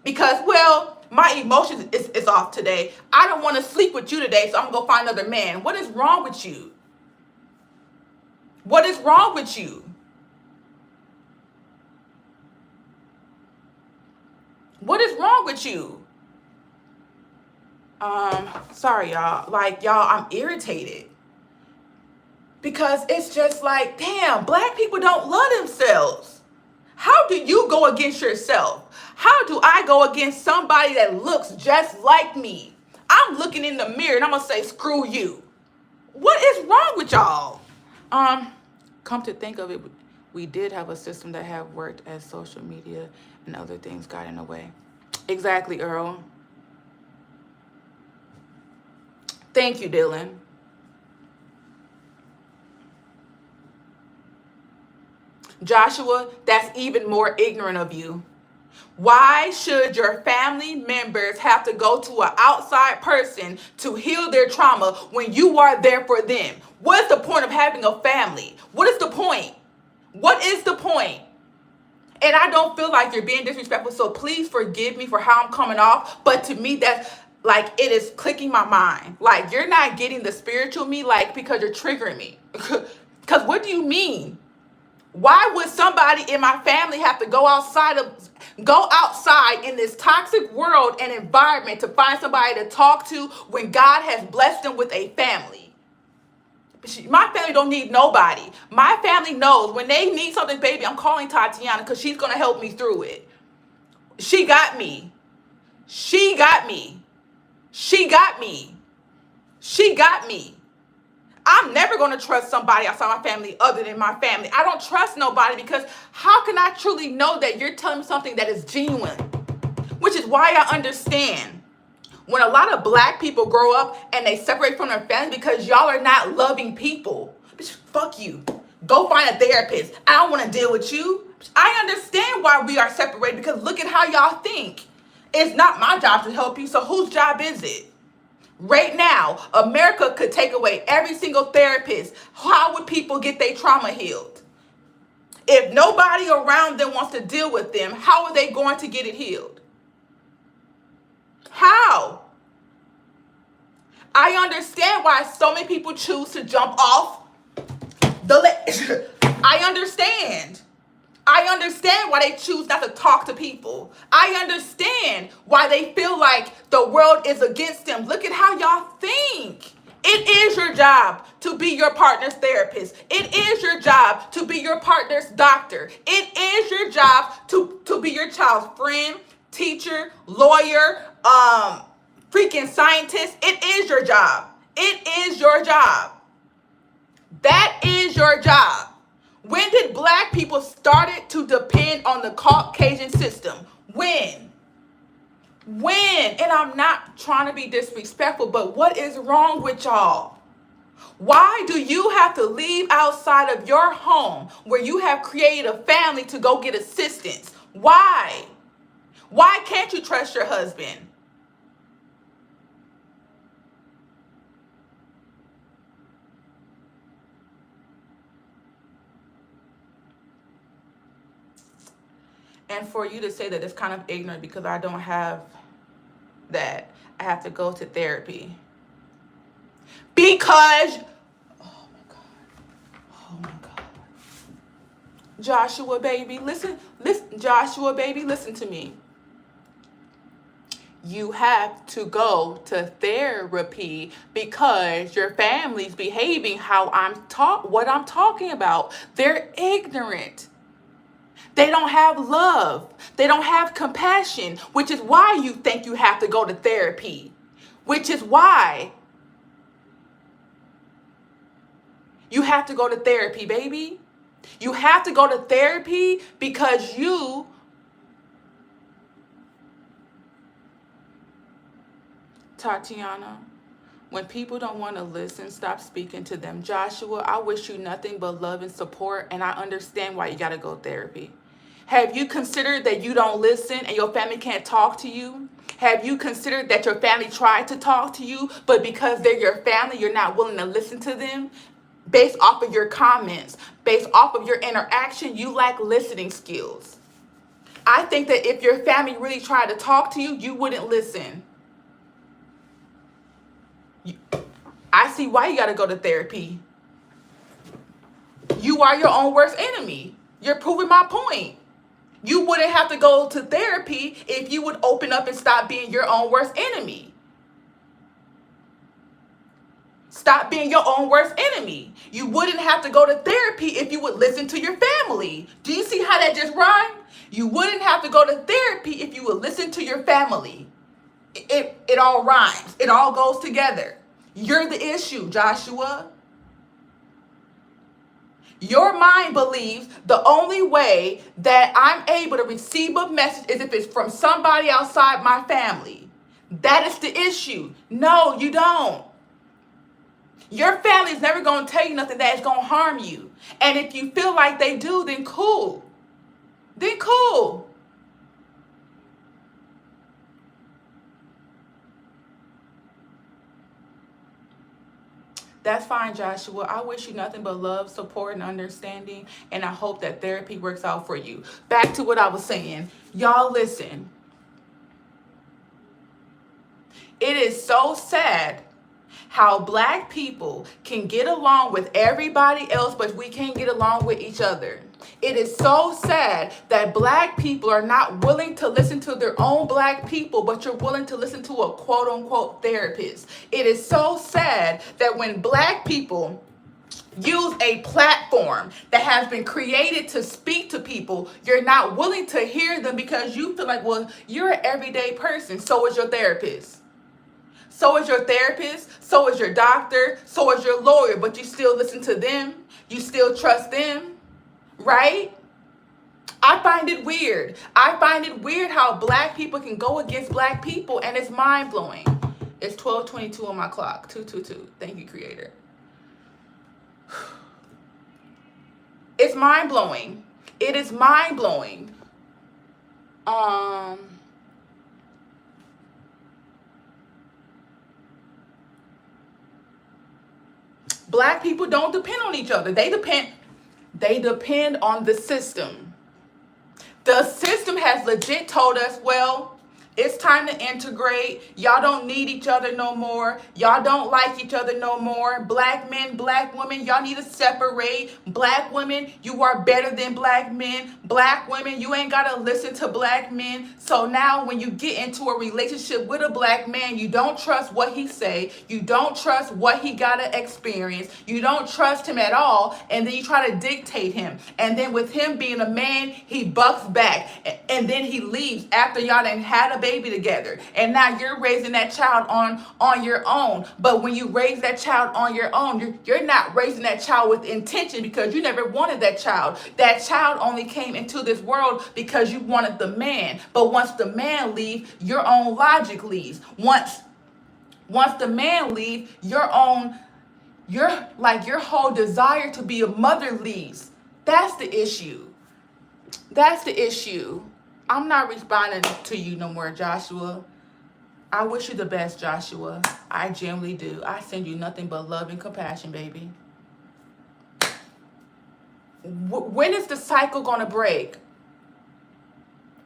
because, well, my emotions is off today. I don't want to sleep with you today, so I'm going to go find another man. What is wrong with you? What is wrong with you? What is wrong with you? Sorry, y'all. Like, y'all, I'm irritated. Because it's just like, damn, black people don't love themselves. How do you go against yourself? How do I go against somebody that looks just like me? I'm looking in the mirror and I'm going to say, screw you. What is wrong with y'all? Come to think of it, we did have a system that had worked as social media and other things got in the way. Exactly, Earl. Thank you, Dylan. Joshua, that's even more ignorant of you. Why should your family members have to go to an outside person to heal their trauma when you are there for them? What is the point of having a family? What is the point? What is the point? And I don't feel like you're being disrespectful, so please forgive me for how I'm coming off. But to me, that's like, it is clicking my mind. Like, you're not getting the spiritual me, like, because you're triggering me. Because what do you mean? Why would somebody in my family have to go outside in this toxic world and environment to find somebody to talk to when God has blessed them with a family? My family don't need nobody. My family knows when they need something, baby, I'm calling Tatiana because she's going to help me through it. She got me. She got me. She got me. She got me. I'm never going to trust somebody outside my family other than my family. I don't trust nobody because how can I truly know that you're telling me something that is genuine? Which is why I understand when a lot of black people grow up and they separate from their family because y'all are not loving people. Bitch, fuck you. Go find a therapist. I don't want to deal with you. I understand why we are separated because look at how y'all think. It's not my job to help you, so whose job is it? Right now, America could take away every single therapist. How would people get their trauma healed? If nobody around them wants to deal with them, how are they going to get it healed? How? I understand why so many people choose to jump off the ledge. I understand. I understand why they choose not to talk to people. I understand why they feel like the world is against them. Look at how y'all think. It is your job to be your partner's therapist. It is your job to be your partner's doctor. It is your job to be your child's friend, teacher, lawyer, freaking scientist. It is your job. It is your job. That is your job. When did black people started to depend on the Caucasian system? When? When? And I'm not trying to be disrespectful, but what is wrong with y'all? Why do you have to leave outside of your home where you have created a family to go get assistance? Why? Why can't you trust your husband? And for you to say that it's kind of ignorant because I don't have that, I have to go to therapy. Because, oh my God, oh my God. Joshua, baby, listen, Joshua, baby, listen to me. You have to go to therapy because your family's behaving how what I'm talking about. They're ignorant. They don't have love. They don't have compassion, which is why you think you have to go to therapy. Which is why you have to go to therapy, baby. You have to go to therapy because you Tatiana, when people don't want to listen, stop speaking to them. Joshua, I wish you nothing but love and support, and I understand why you got to go therapy. Have you considered that you don't listen and your family can't talk to you? Have you considered that your family tried to talk to you, but because they're your family, you're not willing to listen to them? Based off of your comments, based off of your interaction, you lack listening skills. I think that if your family really tried to talk to you, you wouldn't listen. I see why you got to go to therapy. You are your own worst enemy. You're proving my point. You wouldn't have to go to therapy if you would open up and stop being your own worst enemy. Stop being your own worst enemy. You wouldn't have to go to therapy if you would listen to your family. Do you see how that just rhymed? You wouldn't have to go to therapy if you would listen to your family. It all rhymes. It all goes together. You're the issue, Joshua. Your mind believes the only way that I'm able to receive a message is if it's from somebody outside my family. That is the issue. No, you don't. Your family is never going to tell you nothing that is going to harm you. And if you feel like they do, then cool. Then cool. That's fine, Joshua. I wish you nothing but love, support, and understanding, and I hope that therapy works out for you. Back to what I was saying. Y'all listen. It is so sad how black people can get along with everybody else, but we can't get along with each other. It is so sad that black people are not willing to listen to their own black people, but you're willing to listen to a quote unquote therapist. It is so sad that when black people use a platform that has been created to speak to people, you're not willing to hear them because you feel like, well, you're an everyday person. So is your therapist. So is your therapist. So is your doctor. So is your lawyer. But you still listen to them. You still trust them. Right? I find it weird. I find it weird how black people can go against black people, and it's mind-blowing. It's 12:22 on my clock. 222. Thank you, Creator. It's mind-blowing. It is mind-blowing. Black people don't depend on each other. They depend on the system. The system has legit told us, well, it's time to integrate. Y'all don't need each other no more. Y'all don't like each other no more. Black men, black women, y'all need to separate. Black women, you are better than black men. Black women, you ain't got to listen to black men. So now when you get into a relationship with a black man, you don't trust what he say. You don't trust what he got to experience. You don't trust him at all. And then you try to dictate him. And then with him being a man, he bucks back. And then he leaves after y'all done had a baby together, and now you're raising that child on your own. But when you raise that child on your own, you're not raising that child with intention, because you never wanted that child. That child only came into this world because you wanted the man. But once the man leaves, your own logic leaves. Once the man leaves, your whole desire to be a mother leaves. That's the issue. That's the issue. I'm not responding to you no more, Joshua. I wish you the best, Joshua. I genuinely do. I send you nothing but love and compassion, baby. When is the cycle going to break?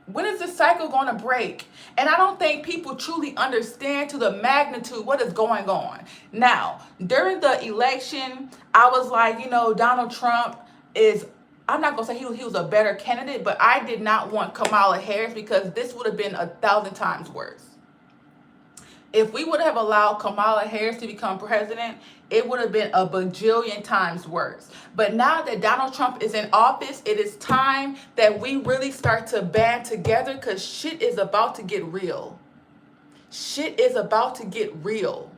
When is the cycle going to break? And I don't think people truly understand to the magnitude what is going on. Now, during the election, I was like, Donald Trump is, I'm not going to say he was a better candidate, but I did not want Kamala Harris, because this would have been 1,000 times worse. If we would have allowed Kamala Harris to become president, it would have been a bajillion times worse. But now that Donald Trump is in office, it is time that we really start to band together, because shit is about to get real. Shit is about to get real.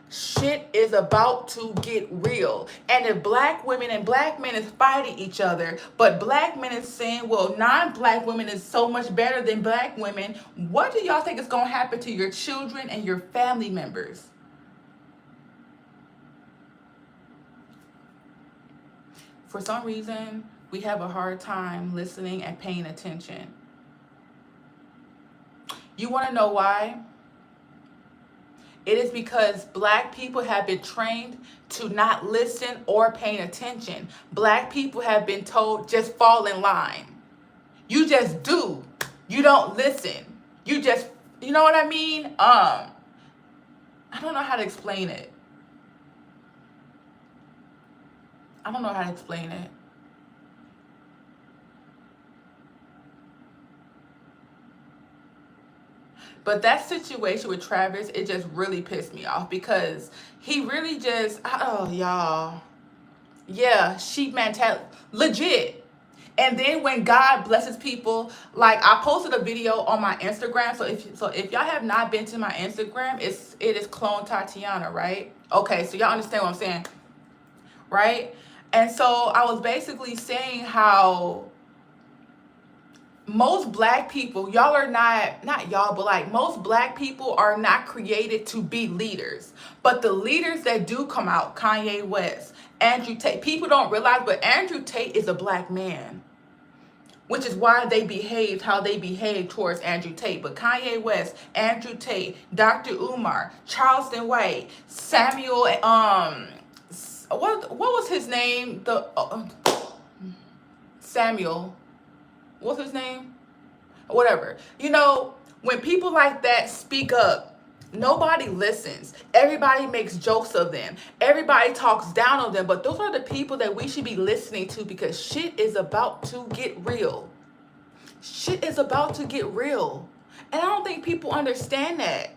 Shit is about to get real. And if black women and black men is fighting each other, but black men is saying, well, non-black women is so much better than black women, what do y'all think is going to happen to your children and your family members? For some reason, we have a hard time listening and paying attention. You want to know why? It is because black people have been trained to not listen or paying attention. Black people have been told, just fall in line. You just do. You don't listen. You just, you know what I mean? I don't know how to explain it. I don't know how to explain it. But that situation with Travis, it just really pissed me off, because he really just, y'all. Yeah, sheep mentality, legit. And then when God blesses people, like I posted a video on my Instagram. So if y'all have not been to my Instagram, it is clone Tatiana, right? Okay, so y'all understand what I'm saying, right? And so I was basically saying how most black people, y'all are not y'all, but like most black people are not created to be leaders. But the leaders that do come out, Kanye West, Andrew Tate, people don't realize, but Andrew Tate is a black man, which is why they behaved how they behaved towards Andrew Tate. But Kanye West, Andrew Tate, Dr. Umar, Charleston White, Samuel, what was his name? Samuel. What's his name? Whatever. When people like that speak up, nobody listens. Everybody makes jokes of them. Everybody talks down on them. But those are the people that we should be listening to, because shit is about to get real. Shit is about to get real. And I don't think people understand that.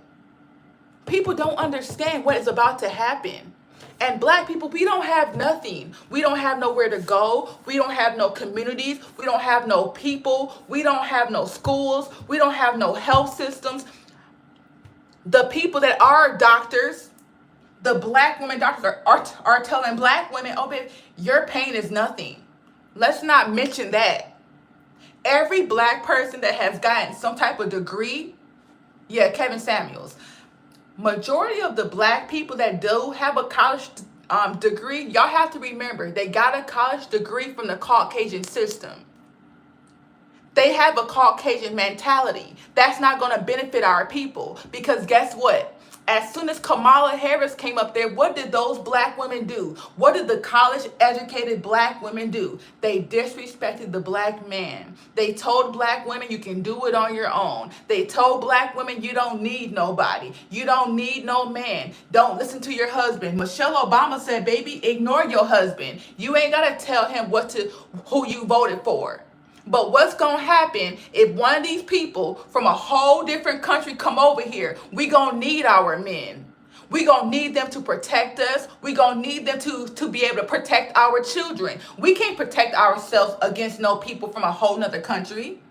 People don't understand what is about to happen. And black people, we don't have nothing. We don't have nowhere to go. We don't have no communities. We don't have no people. We don't have no schools. We don't have no health systems. The people that are doctors, the black women doctors are telling black women, oh, baby, your pain is nothing. Let's not mention that. Every black person that has gotten some type of degree, Kevin Samuels, majority of the black people that do have a college degree, y'all have to remember, they got a college degree from the Caucasian system. They have a Caucasian mentality. That's not going to benefit our people, because guess what? As soon as Kamala Harris came up there, what did those black women do? What did the college-educated black women do? They disrespected the black man. They told black women you can do it on your own. They told black women you don't need nobody. You don't need no man. Don't listen to your husband. Michelle Obama said, baby, ignore your husband. You ain't got to tell him who you voted for. But what's going to happen if one of these people from a whole different country come over here? We going to need our men. We going to need them to protect us. We going to need them to be able to protect our children. We can't protect ourselves against no people from a whole nother country.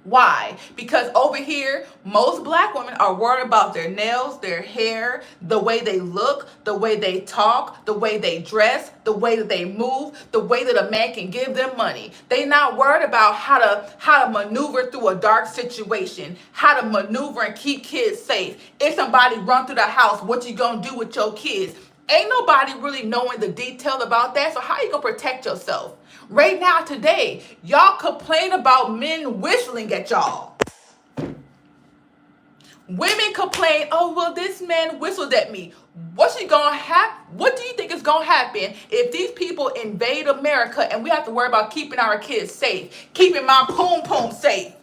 Why? Because over here, most black women are worried about their nails, their hair, the way they look, the way they talk, the way they dress, the way that they move, the way that a man can give them money. They not worried about how to maneuver through a dark situation, how to maneuver and keep kids safe. If somebody run through the house, what you gonna do with your kids? Ain't nobody really knowing the detail about that. So how you gonna protect yourself? Right now, today, y'all complain about men whistling at y'all. Women complain, oh, well, this man whistled at me. What do you think is gonna happen if these people invade America and we have to worry about keeping our kids safe, keeping my poom poom safe?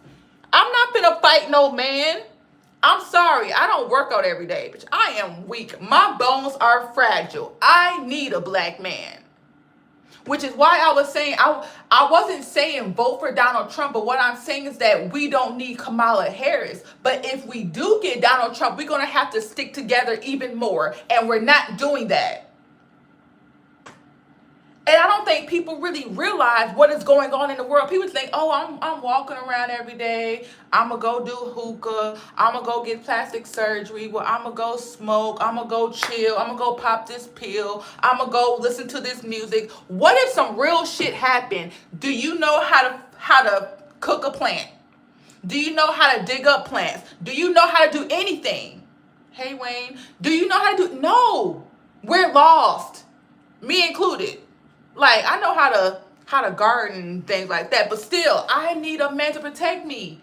I'm not gonna fight no man. I'm sorry, I don't work out every day, but I am weak. My bones are fragile. I need a black man. Which is why I was saying, I wasn't saying vote for Donald Trump, but what I'm saying is that we don't need Kamala Harris. But if we do get Donald Trump, we're going to have to stick together even more. And we're not doing that. And I don't think people really realize what is going on in the world. People think, oh, I'm walking around every day. I'm going to go do hookah. I'm going to go get plastic surgery. Well, I'm going to go smoke. I'm going to go chill. I'm going to go pop this pill. I'm going to go listen to this music. What if some real shit happened? Do you know how to cook a plant? Do you know how to dig up plants? Do you know how to do anything? Hey, Wayne. Do you know how to do? No. We're lost. Me included. Like, I know how to garden and things like that, but still, I need a man to protect me.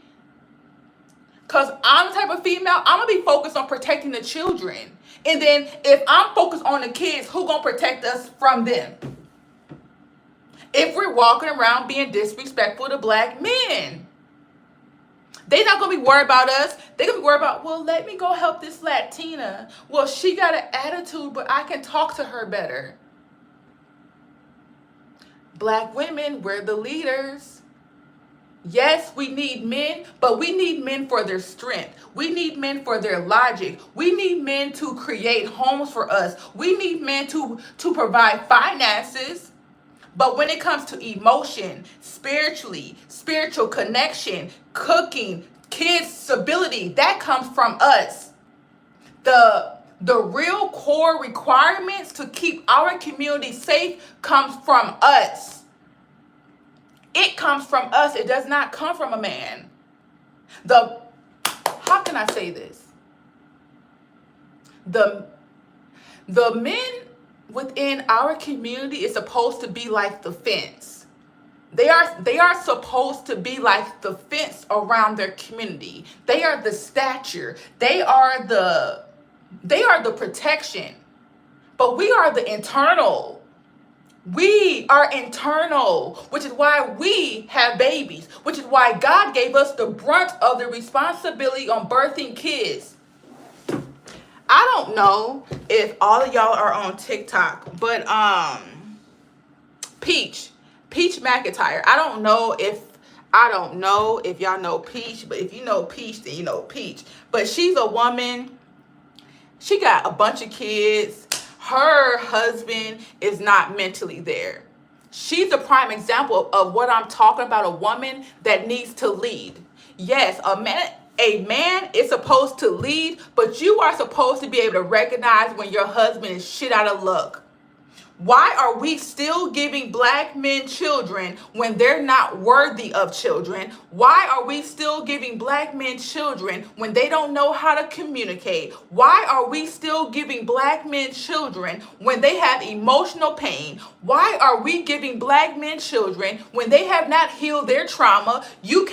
Because I'm the type of female, I'm going to be focused on protecting the children. And then if I'm focused on the kids, who going to protect us from them? If we're walking around being disrespectful to black men. They're not going to be worried about us. They're going to be worried about, well, let me go help this Latina. Well, she got an attitude, but I can talk to her better. Black women, we're the leaders. Yes, we need men, but we need men for their strength. We need men for their logic. We need men to create homes for us. We need men to provide finances. But when it comes to emotion, spiritual connection, cooking, kids' stability, that comes from us. The real core requirements to keep our community safe comes from us. It comes from us. It does not come from a man. How can I say this? The men within our community is supposed to be like the fence. They are supposed to be like the fence around their community. They are the stature. They are the protection. But we are the internal. We are internal, which is why we have babies, which is why God gave us the brunt of the responsibility on birthing kids. I don't know if all of y'all are on TikTok, but Peach McIntyre. I don't know if y'all know Peach, but if you know Peach, then you know Peach. But she's a woman. She got a bunch of kids. Her husband is not mentally there. She's a prime example of what I'm talking about, a woman that needs to lead. Yes, a man is supposed to lead, but you are supposed to be able to recognize when your husband is shit out of luck. Why are we still giving black men children when they're not worthy of children? Why are we still giving black men children when they don't know how to communicate? Why are we still giving black men children when they have emotional pain? Why are we giving black men children when they have not healed their trauma? You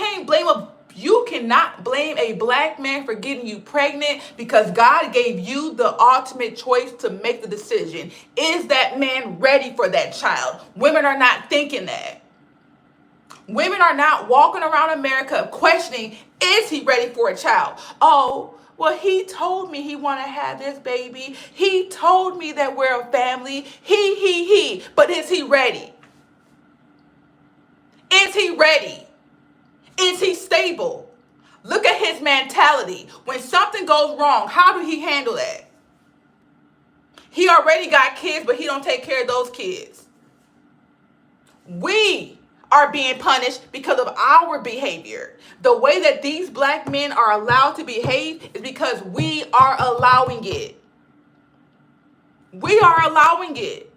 cannot blame a black man for getting you pregnant because God gave you the ultimate choice to make the decision. Is that man ready for that child? Women are not thinking that. Women are not walking around America questioning, is he ready for a child? Oh, well, he told me he want to have this baby. He told me that we're a family. He. But is he ready? Is he ready? Is he stable? Look at his mentality. When something goes wrong, how do he handle that? He already got kids, but he don't take care of those kids. We are being punished because of our behavior. The way that these black men are allowed to behave is because we are allowing it. We are allowing it.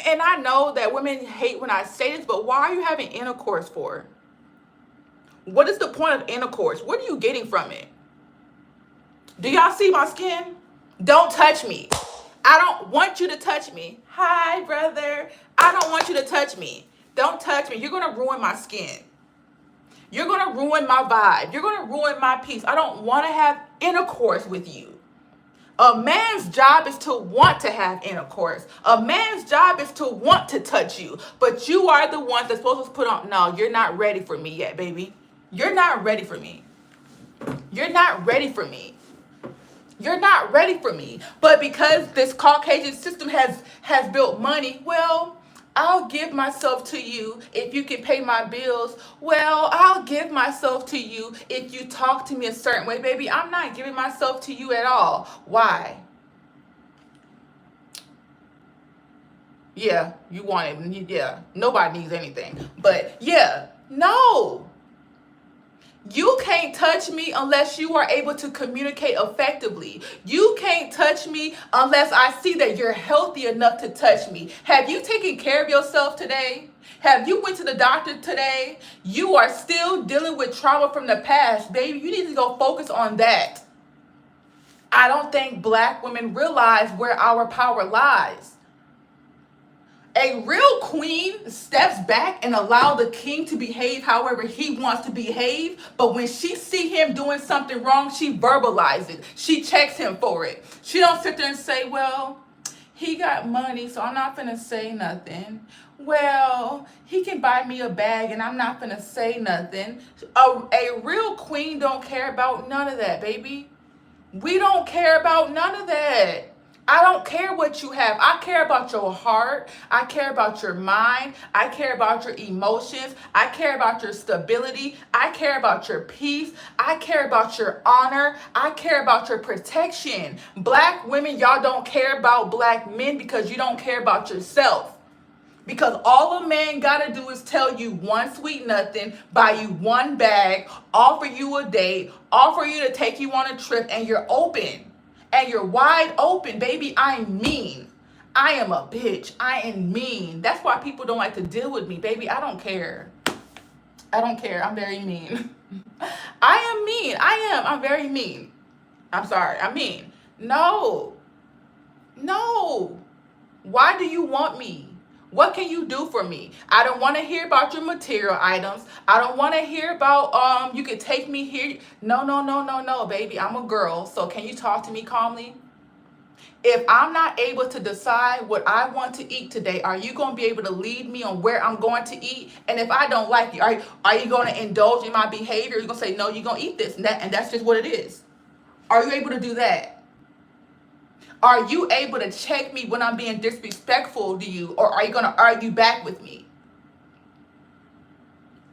And I know that women hate when I say this, but why are you having intercourse for? What is the point of intercourse? What are you getting from it? Do y'all see my skin? Don't touch me. I don't want you to touch me. Hi, brother. I don't want you to touch me. Don't touch me. You're going to ruin my skin. You're going to ruin my vibe. You're going to ruin my peace. I don't want to have intercourse with you. A man's job is to want to have intercourse. A man's job is to want to touch you. But you are the one that's supposed to put on, no, you're not ready for me yet, baby. You're not ready for me. You're not ready for me. You're not ready for me. But because this Caucasian system has built money, well, I'll give myself to you if you can pay my bills. Well, I'll give myself to you if you talk to me a certain way. Baby, I'm not giving myself to you at all. Why? Yeah, you want it. Yeah, nobody needs anything. But yeah, no. You can't touch me unless you are able to communicate effectively. You can't touch me unless I see that you're healthy enough to touch me. Have you taken care of yourself today? Have you went to the doctor today? You are still dealing with trauma from the past. Baby, you need to go focus on that. I don't think black women realize where our power lies. A real queen steps back and allow the king to behave however he wants to behave. But when she see him doing something wrong, she verbalizes it. She checks him for it. She don't sit there and say, well, he got money, so I'm not finna say nothing. Well, he can buy me a bag and I'm not finna say nothing. A real queen don't care about none of that, baby. We don't care about none of that. I don't care what you have. I care about your heart. I care about your mind. I care about your emotions. I care about your stability. I care about your peace. I care about your honor. I care about your protection. Black women, y'all don't care about black men because you don't care about yourself. Because all a man gotta do is tell you one sweet nothing, buy you one bag, offer you a date, offer you to take you on a trip, and you're open. And you're wide open, baby. I'm mean. I am a bitch. I am mean. That's why people don't like to deal with me, baby. I don't care. I don't care. I'm very mean. I am mean. I am. I'm very mean. I'm sorry. I'm mean. No. No. Why do you want me? What can you do for me? I don't want to hear about your material items. I don't want to hear about you could take me here. No, baby. I'm a girl. So can you talk to me calmly? If I'm not able to decide what I want to eat today, are you going to be able to lead me on where I'm going to eat? And if I don't like you, are you going to indulge in my behavior? You're going to say, no, you're going to eat this. And that's just what it is. Are you able to do that? Are you able to check me when I'm being disrespectful to you, or are you going to argue back with me?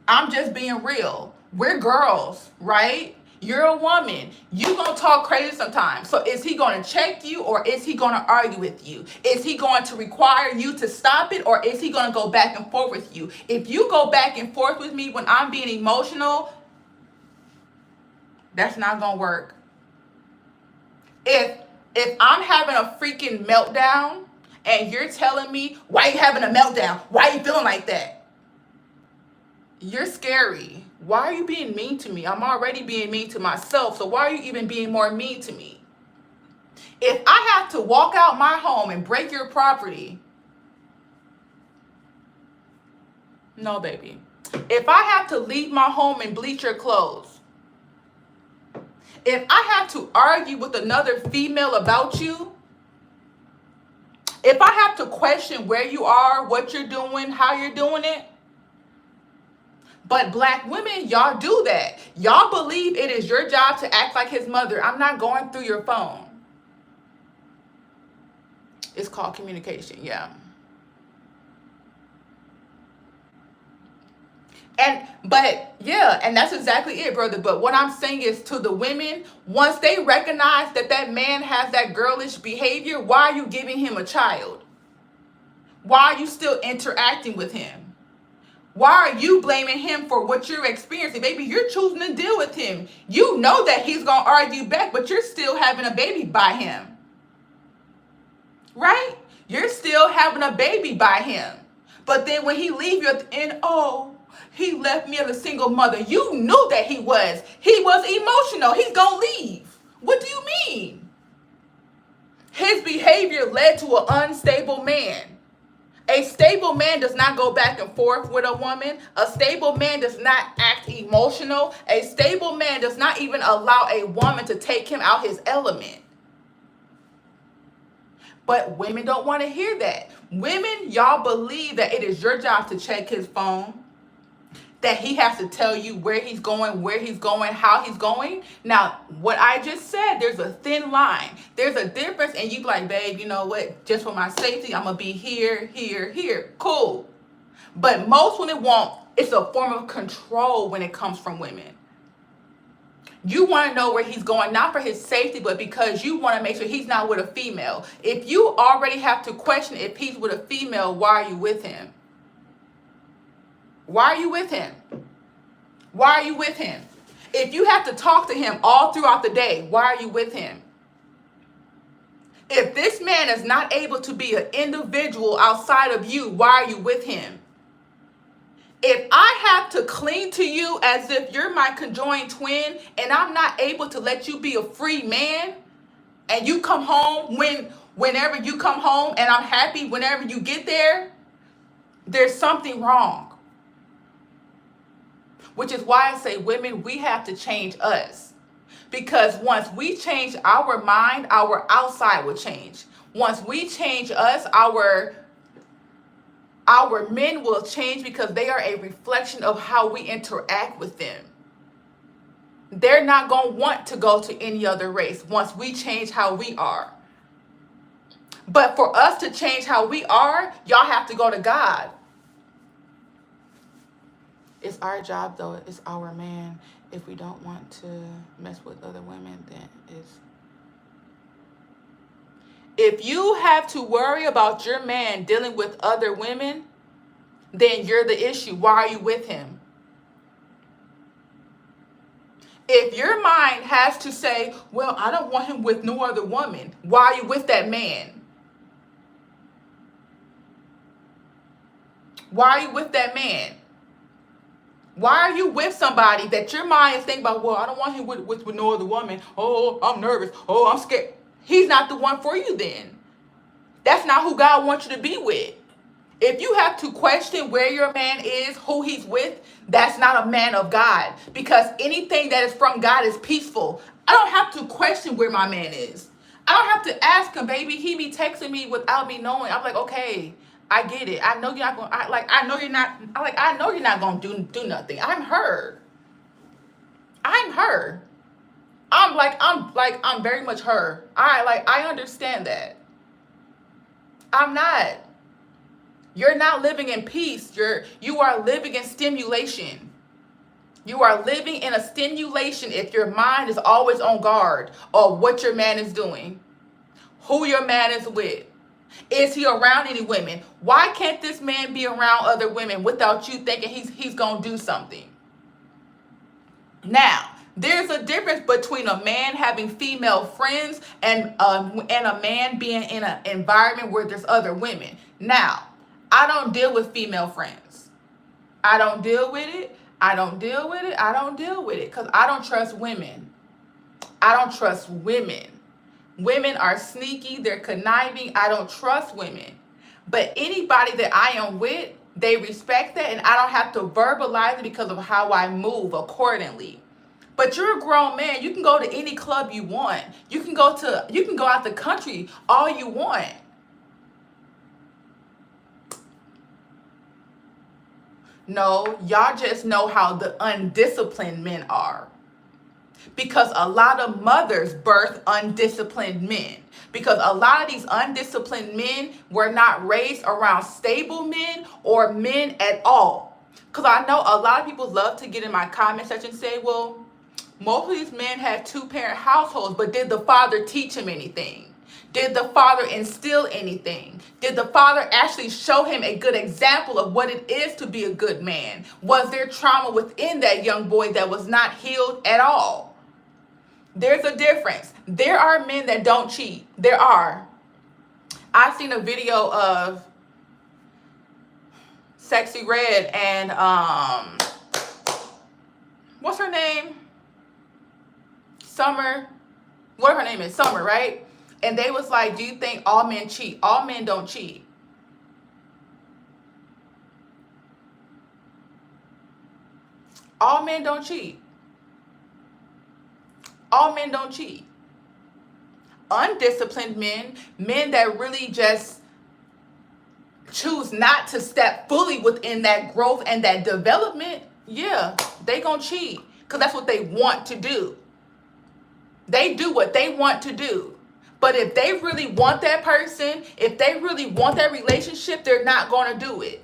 I'm just being real. We're girls, right? You're a woman. You're going to talk crazy sometimes. So is he going to check you, or is he going to argue with you? Is he going to require you to stop it, or is he going to go back and forth with you? If you go back and forth with me when I'm being emotional, that's not going to work. If I'm having a freaking meltdown and you're telling me, why are you having a meltdown? Why are you feeling like that? You're scary. Why are you being mean to me? I'm already being mean to myself. So why are you even being more mean to me? If I have to walk out my home and break your property, no, baby. If I have to leave my home and bleach your clothes, if I have to argue with another female about you, if I have to question where you are, what you're doing, how you're doing it, but black women, y'all do that. Y'all believe it is your job to act like his mother. I'm not going through your phone. It's called communication, yeah. And that's exactly it, brother. But what I'm saying is, to the women, once they recognize that man has that girlish behavior, why are you giving him a child? Why are you still interacting with him? Why are you blaming him for what you're experiencing? Baby, you're choosing to deal with him. You know that he's going to argue back, but you're still having a baby by him. Right? You're still having a baby by him. But then when he leaves you at the end, oh, he left me as a single mother. You knew that he was. He was emotional. He's going to leave. What do you mean? His behavior led to an unstable man. A stable man does not go back and forth with a woman. A stable man does not act emotional. A stable man does not even allow a woman to take him out his element. But women don't want to hear that. Women, y'all believe that it is your job to check his phone, that he has to tell you where he's going, how he's going. Now, what I just said, there's a thin line. There's a difference, and you be like, babe, you know what? Just for my safety, I'm going to be here, here, here. Cool. But most women want, it's a form of control when it comes from women. You want to know where he's going, not for his safety, but because you want to make sure he's not with a female. If you already have to question if he's with a female, why are you with him? Why are you with him? Why are you with him? If you have to talk to him all throughout the day, why are you with him? If this man is not able to be an individual outside of you, why are you with him? If I have to cling to you as if you're my conjoined twin and I'm not able to let you be a free man, and you come home whenever you come home and I'm happy whenever you get there, there's something wrong. Which is why I say, women, we have to change us. Because once we change our mind, our outside will change. Once we change us, our men will change, because they are a reflection of how we interact with them. They're not going to want to go to any other race once we change how we are. But for us to change how we are, y'all have to go to God. It's our job, though. It's our man. If we don't want to mess with other women, then it's... If you have to worry about your man dealing with other women, then you're the issue. Why are you with him? If your mind has to say, well, I don't want him with no other woman, why are you with that man? Why are you with that man? Why are you with somebody that your mind is thinking about, well, I don't want him with no other woman. Oh, I'm nervous. Oh, I'm scared. He's not the one for you then. That's not who God wants you to be with. If you have to question where your man is, who he's with, that's not a man of God. Because anything that is from God is peaceful. I don't have to question where my man is. I don't have to ask him, baby. He be texting me without me knowing. I'm like, okay, I get it. I know you're not going. I know you're not going to do nothing. I'm her. I'm her. I'm very much her. I understand that. I'm not. You're not living in peace. You are living in stimulation. You are living in a stimulation if your mind is always on guard of what your man is doing, who your man is with. Is he around any women? Why can't this man be around other women without you thinking he's going to do something? Now, there's a difference between a man having female friends and a man being in an environment where there's other women. Now, I don't deal with female friends. I don't deal with it. I don't deal with it because I don't trust women. I don't trust women. Women are sneaky. They're conniving. I don't trust women. But anybody that I am with, they respect that, and I don't have to verbalize it because of how I move accordingly. But you're a grown man. You can go to any club you want. You can go out the country all you want. No, y'all just know how the undisciplined men are. Because a lot of mothers birth undisciplined men. Because a lot of these undisciplined men were not raised around stable men or men at all. Because I know a lot of people love to get in my comment section and say, well, most of these men had two-parent households, but did the father teach him anything? Did the father instill anything? Did the father actually show him a good example of what it is to be a good man? Was there trauma within that young boy that was not healed at all? There's a difference. There are men that don't cheat. There are. I've seen a video of Sexy Red and what's her name? Summer. What her name is? Summer, right? And they was like, do you think all men cheat? All men don't cheat. All men don't cheat. All men don't cheat. Undisciplined men, men that really just choose not to step fully within that growth and that development, yeah, they gonna cheat because that's what they want to do. They do what they want to do. But if they really want that person, if they really want that relationship, they're not going to do it.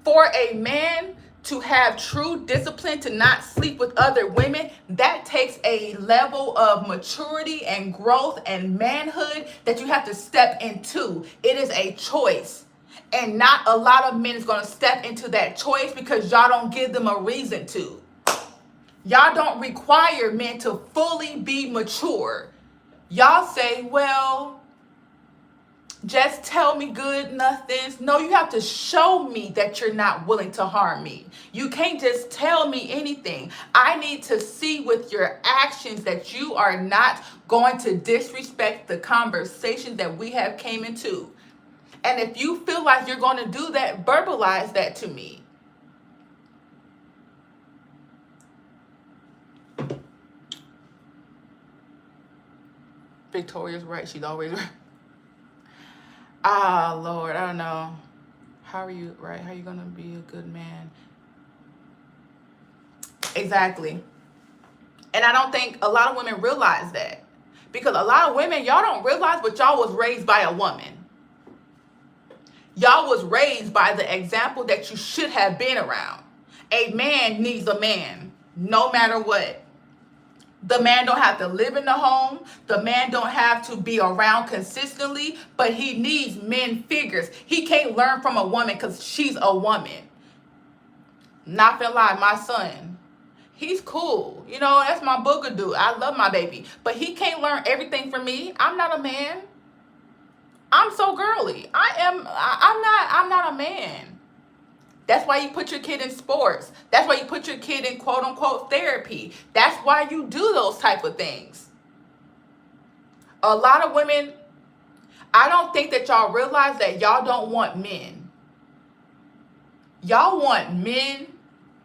For a man to have true discipline to not sleep with other women, that takes a level of maturity and growth and manhood that you have to step into. It is a choice. And not a lot of men is going to step into that choice because y'all don't give them a reason to. Y'all don't require men to fully be mature. Y'all say, well, just tell me good nothings. No, you have to show me that you're not willing to harm me. You can't just tell me anything. I need to see with your actions that you are not going to disrespect the conversation that we have came into. And if you feel like you're going to do that, verbalize that to me. Victoria's right. She's always right. Ah, Lord, I don't know. How are you, right? How are you going to be a good man? Exactly. And I don't think a lot of women realize that. Because a lot of women, y'all don't realize, but y'all was raised by a woman. Y'all was raised by the example that you should have been around. A man needs a man, no matter what. The man don't have to live in the home. The man don't have to be around consistently, but he needs men figures. He can't learn from a woman because she's a woman. Not gonna lie, my son, he's cool. You know, that's my booger dude. I love my baby, but he can't learn everything from me. I'm not a man. I'm so girly. I'm not a man. That's why you put your kid in sports. That's why you put your kid in quote unquote therapy. That's why you do those type of things. A lot of women, I don't think that y'all realize that y'all don't want men. Y'all want men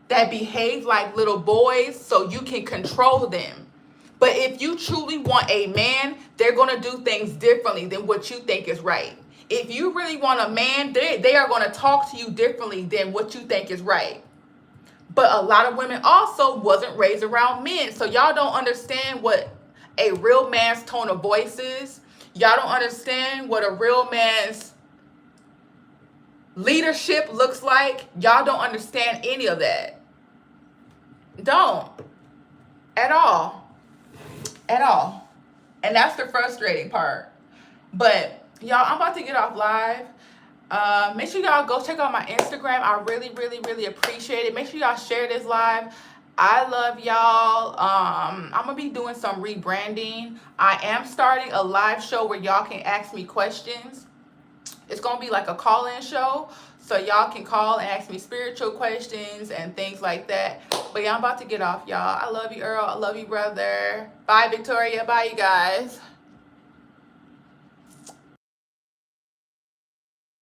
that behave like little boys so you can control them. But if you truly want a man, they're going to do things differently than what you think is right. If you really want a man, they are going to talk to you differently than what you think is right. But a lot of women also wasn't raised around men. So y'all don't understand what a real man's tone of voice is. Y'all don't understand what a real man's leadership looks like. Y'all don't understand any of that. Don't. At all. At all. And that's the frustrating part. But y'all, I'm about to get off live. Make sure y'all go check out my Instagram. I really, really, really appreciate it. Make sure y'all share this live. I love y'all. I'm going to be doing some rebranding. I am starting a live show where y'all can ask me questions. It's going to be like a call-in show. So y'all can call and ask me spiritual questions and things like that. But yeah, I'm about to get off, y'all. I love you, Earl. I love you, brother. Bye, Victoria. Bye, you guys.